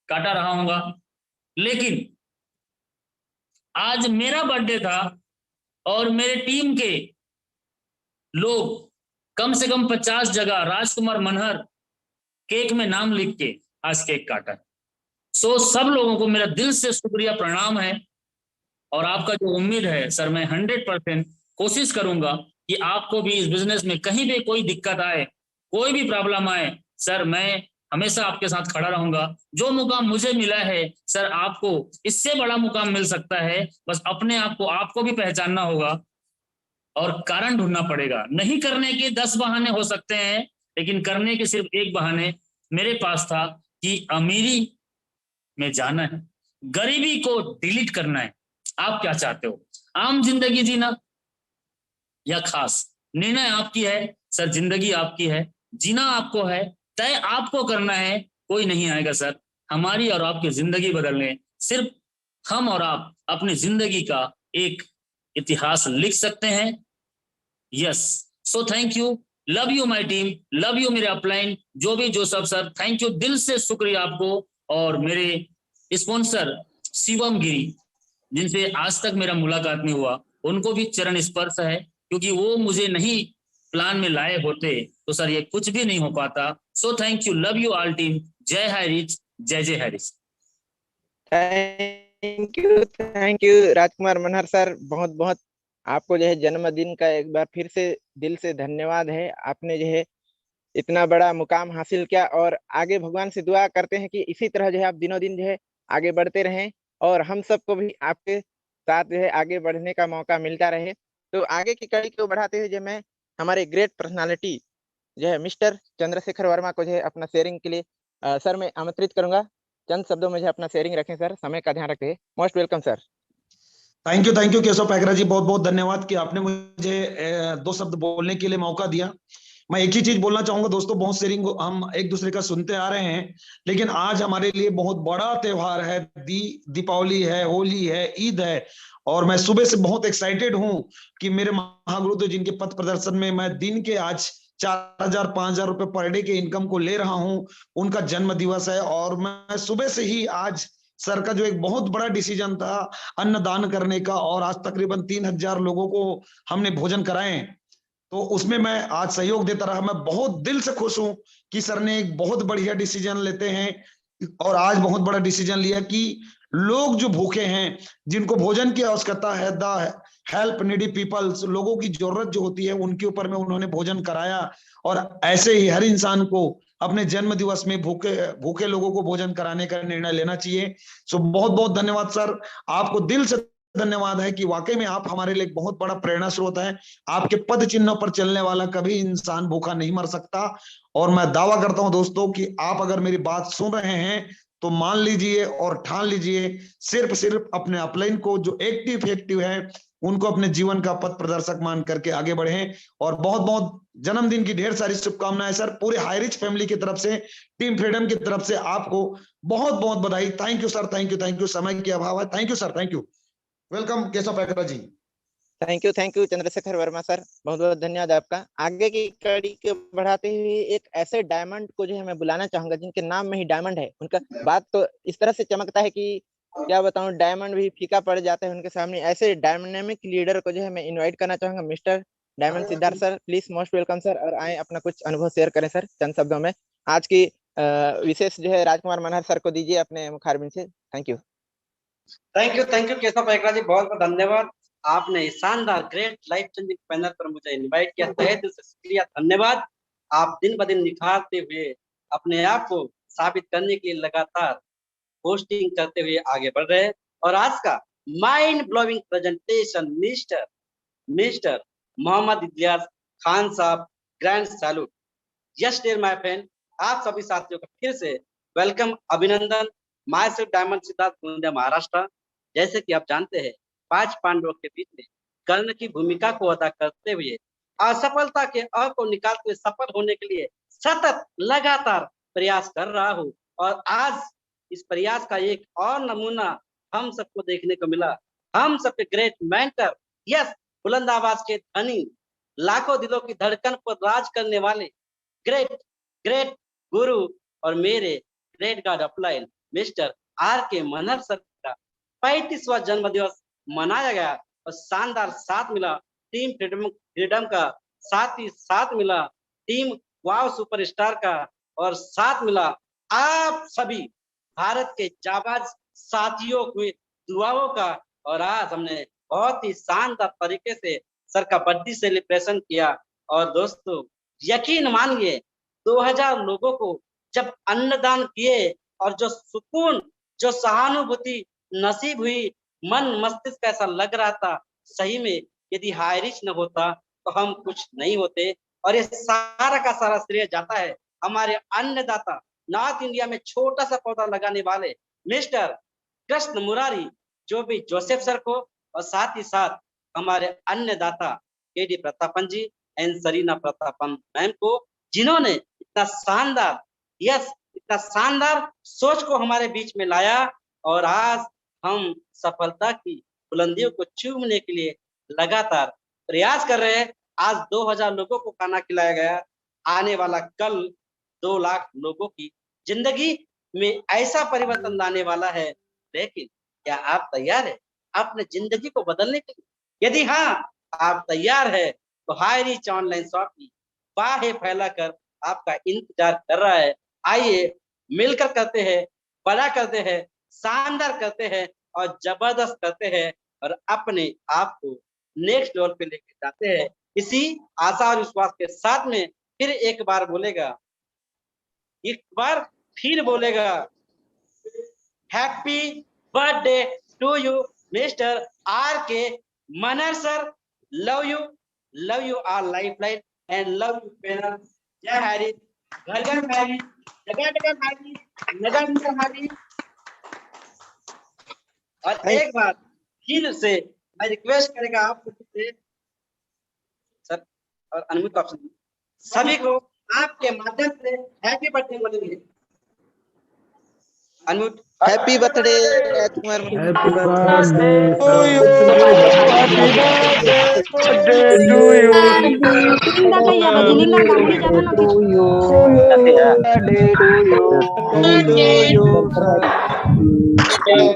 D: काटा रहा हूंगा, लेकिन आज मेरा बर्थडे था और मेरे टीम के लोग कम से कम 50 जगह राजकुमार मनहर केक में नाम लिख के आज केक काटा। सो सब लोगों को मेरा दिल से शुक्रिया, प्रणाम है। और आपका जो उम्मीद है सर, मैं 100% कोशिश करूंगा कि आपको भी इस बिजनेस में कहीं भी कोई दिक्कत आए, कोई भी प्रॉब्लम आए, सर मैं हमेशा आपके साथ खड़ा रहूंगा। जो मुकाम मुझे मिला है सर, आपको इससे बड़ा मुकाम मिल सकता है। बस अपने आप को आपको भी पहचानना होगा और कारण ढूंढना पड़ेगा। नहीं करने के 10 बहाने हो सकते हैं, लेकिन करने के सिर्फ एक बहाने मेरे पास था कि अमीरी में जाना है, गरीबी को डिलीट करना है। आप क्या चाहते हो, आम जिंदगी जीना या खास? निर्णय आपकी है सर, जिंदगी आपकी है, जीना आपको है, तय आपको करना है। कोई नहीं आएगा सर हमारी और आपकी जिंदगी बदलने। सिर्फ हम और आप अपनी जिंदगी का एक इतिहास लिख सकते हैं। Yes, so thank you, love you my team, love you मेरे अपलाइन, जो भी जो सब सर, थैंक यू, दिल से शुक्रिया आपको। और मेरे स्पॉन्सर शिवम गिरी, जिनसे आज तक मेरा मुलाकात नहीं हुआ, उनको भी चरण स्पर्श है, क्योंकि वो मुझे नहीं प्लान में लाए होते तो सर ये कुछ भी नहीं हो पाता। So thank you, love you all team, जय हैरिच, जय जय हैरिच।
C: Thank you Rajkumar Manhar sir, बहुत बहुत आपको जो है जन्मदिन का एक बार फिर से दिल से धन्यवाद है। आपने जो है इतना बड़ा मुकाम हासिल किया, और आगे भगवान से दुआ करते हैं कि इसी तरह जो है आप दिनों दिन जो है आगे बढ़ते रहें, और हम सबको भी आपके साथ जो है आगे बढ़ने का मौका मिलता रहे। तो आगे की कड़ी को बढ़ाते हुए जो मैं हमारे ग्रेट पर्सनालिटी जो है मिस्टर चंद्रशेखर वर्मा को जो है अपना शेयरिंग के लिए सर मैं आमंत्रित करूंगा। चंद शब्दों में जो अपना शेयरिंग रखें सर, समय का ध्यान रखें। Most welcome sir.
E: Thank you Keshav Paikra ji, बहुत बहुत धन्यवाद कि आपने मुझे 2 शब्द बोलने के लिए मौका दिया। मैं एक ही चीज बोलना चाहूंगा दोस्तों, बहुत शेयरिंग हम एक दूसरे का सुनते आ रहे हैं, लेकिन आज हमारे लिए बहुत बड़ा त्योहार है। दीपावली है, होली है, ईद है, और मैं सुबह से बहुत एक्साइटेड हूं कि मेरे महागुरु जिनके पथ प्रदर्शन में मैं दिन के आज 4000 5000 रुपए पर डे के इनकम को ले रहा हूं, उनका जन्म दिवस है। और मैं सुबह से ही आज सर का जो एक बहुत बड़ा डिसीजन था अन्नदान करने का, और आज तकरीबन 3000 लोगों को हमने भोजन कराए, तो उसमें मैं आज सहयोग देता रहा। मैं बहुत दिल से खुश हूं कि सर ने एक बहुत बढ़िया डिसीजन लेते हैं, और आज बहुत बड़ा डिसीजन लिया कि लोग जो भूखे हैं, जिनको भोजन की आवश्यकता है, द हेल्प नीडी पीपल्स, लोगों की जरूरत जो होती है उनके ऊपर में उन्होंने भोजन कराया। और ऐसे ही हर इंसान को अपने जन्म दिवस में भूखे लोगों को भोजन कराने का निर्णय लेना चाहिए। सो बहुत बहुत धन्यवाद सर, आपको दिल से धन्यवाद है कि वाकई में आप हमारे लिए बहुत बड़ा प्रेरणा स्रोत है। आपके पद चिन्हों पर चलने वाला कभी इंसान भूखा नहीं मर सकता। और मैं दावा करता हूं दोस्तों कि आप अगर मेरी बात सुन रहे हैं तो मान लीजिए और ठान लीजिए, सिर्फ अपने अपलाइन को जो एक्टिव है उनको अपने जीवन का पथ प्रदर्शक मान करके आगे बढ़े। और बहुत बहुत जन्मदिन की ढेर सारी शुभकामनाएं सर। पूरे हाई रिच फैमिली की तरफ से, टीम फ्रीडम की तरफ से आपको बहुत बहुत बधाई। Thank you sir, thank you. समय की अभाव है। Thank you sir, thank you. Welcome Keshav Paikra ji.
C: Thank you Chandrashekhar Verma sir, बहुत बहुत धन्यवाद आपका। आगे की कड़ी को बढ़ाते हुए एक ऐसे डायमंड को जो है मैं बुलाना चाहूंगा जिनके नाम में ही डायमंड है। उनका बात तो इस तरह से चमकता है कि क्या बताऊं, डायमंड भी फीका पड़ जाता है उनके सामने। ऐसे डायनामिक लीडर को जो है मैं इनवाइट करना चाहूंगा। Mister diamond Siddharth sir, please most welcome sir, और आए अपना कुछ अनुभव शेयर करें सर चंद शब्दों में। आज की विशेष जो है राजकुमार मनहर सर को दीजिए अपने मुखारबिंद से। थैंक यू
F: केशव पैकरा जी, बहुत बहुत धन्यवाद। आपने इस शानदार ग्रेट लाइफ चेंजिंग पैनल पर मुझे इनवाइट किया, तहे दिल से शुक्रिया, धन्यवाद। आप दिन ब दिन निखारते हुए अपने आप को साबित करने के लिए लगातार पोस्टिंग करते हुए आगे बढ़ रहे हैं। और आज का mind blowing presentation mister Mohammad Ilyas Khan साहब, grand salute. Yes dear my friend, आप सभी साथियों का फिर से वेलकम, अभिनंदन। Myself Diamond Siddharth, Gondia, Maharashtra. जैसे कि आप जानते हैं, 5 पांडवों के बीच में कर्ण की भूमिका को अदा करते हुए असफलता के अ को निकालते हुए सफल होने के लिए सतत लगातार प्रयास कर रहा हूँ। और आज इस प्रयास का एक और नमूना हम सबको देखने को मिला। हम सबके ग्रेट मेंटर, यस, बुलंद आवाज के धनी, लाखों दिलों की धड़कन पर राज करने वाले ग्रेट गुरु और मेरे great God upline mister R.K. Manhar sir का 35वां जन्म दिवस मनाया गया। और शानदार साथ मिला टीम फ्रीडम का, साथ ही साथ मिला टीम वाव सुपरस्टार का, और साथ मिला आप सभी भारत के जाबाज साथियों की दुआओं का। और आज हमने बहुत ही शानदार तरीके से सर का बर्थडे सेलिब्रेशन किया। और दोस्तों यकीन मानिए, 2000 लोगों को जब अन्नदान किए और जो सुकून, जो सहानुभूति नसीब हुई, मन मस्तिष्क ऐसा लग रहा था सही में यदि हाई रिच न होता तो हम कुछ नहीं होते। और ये सारा का सारा श्रेय जाता है हमारे अन्नदाता, नॉर्थ इंडिया में छोटा सा पौधा लगाने वाले मिस्टर कृष्ण मुरारी, जो भी जोसेफ सर को, और साथ ही साथ हमारे अन्नदाता KD Prathapan ji and Sarina Prathapan ma'am को, जिन्होंने इतना शानदार सोच को हमारे बीच में लाया। और आज हम सफलता की बुलंदियों को चूमने के लिए लगातार प्रयास कर रहे हैं। आज 2000 लोगों को खाना खिलाया गया। आने वाला कल 2 लाख लोगों की जिंदगी में ऐसा परिवर्तन लाने वाला है। लेकिन क्या आप तैयार है अपने जिंदगी को बदलने के लिए? यदि हाँ आप तैयार है तो हाई रिच ऑनलाइन शॉप की बाहें फैलाकर आपका इंतजार कर रहा है। आइए मिलकर करते हैं, बड़ा करते हैं, शानदार करते हैं और जबरदस्त करते हैं, और अपने आप को नेक्स्ट लेवल पे लेके जाते हैं। इसी आशा और विश्वास के साथ में फिर एक बार happy birthday to you mister R.K. Manhar sir. Love you our lifeline and love you panel. जय हरी, घर घर हरी, जगह जगह हरी, नगर नगर हरी। और एक बार फिर से मैं रिक्वेस्ट करेगा आपको सर और अनम्यूट ऑप्शन सभी को आपके माध्यम से हैप्पी बर्थडे बोलेंगे। Unmute.
C: Happy birthday Rajkumar
G: Happy birthday
C: to you.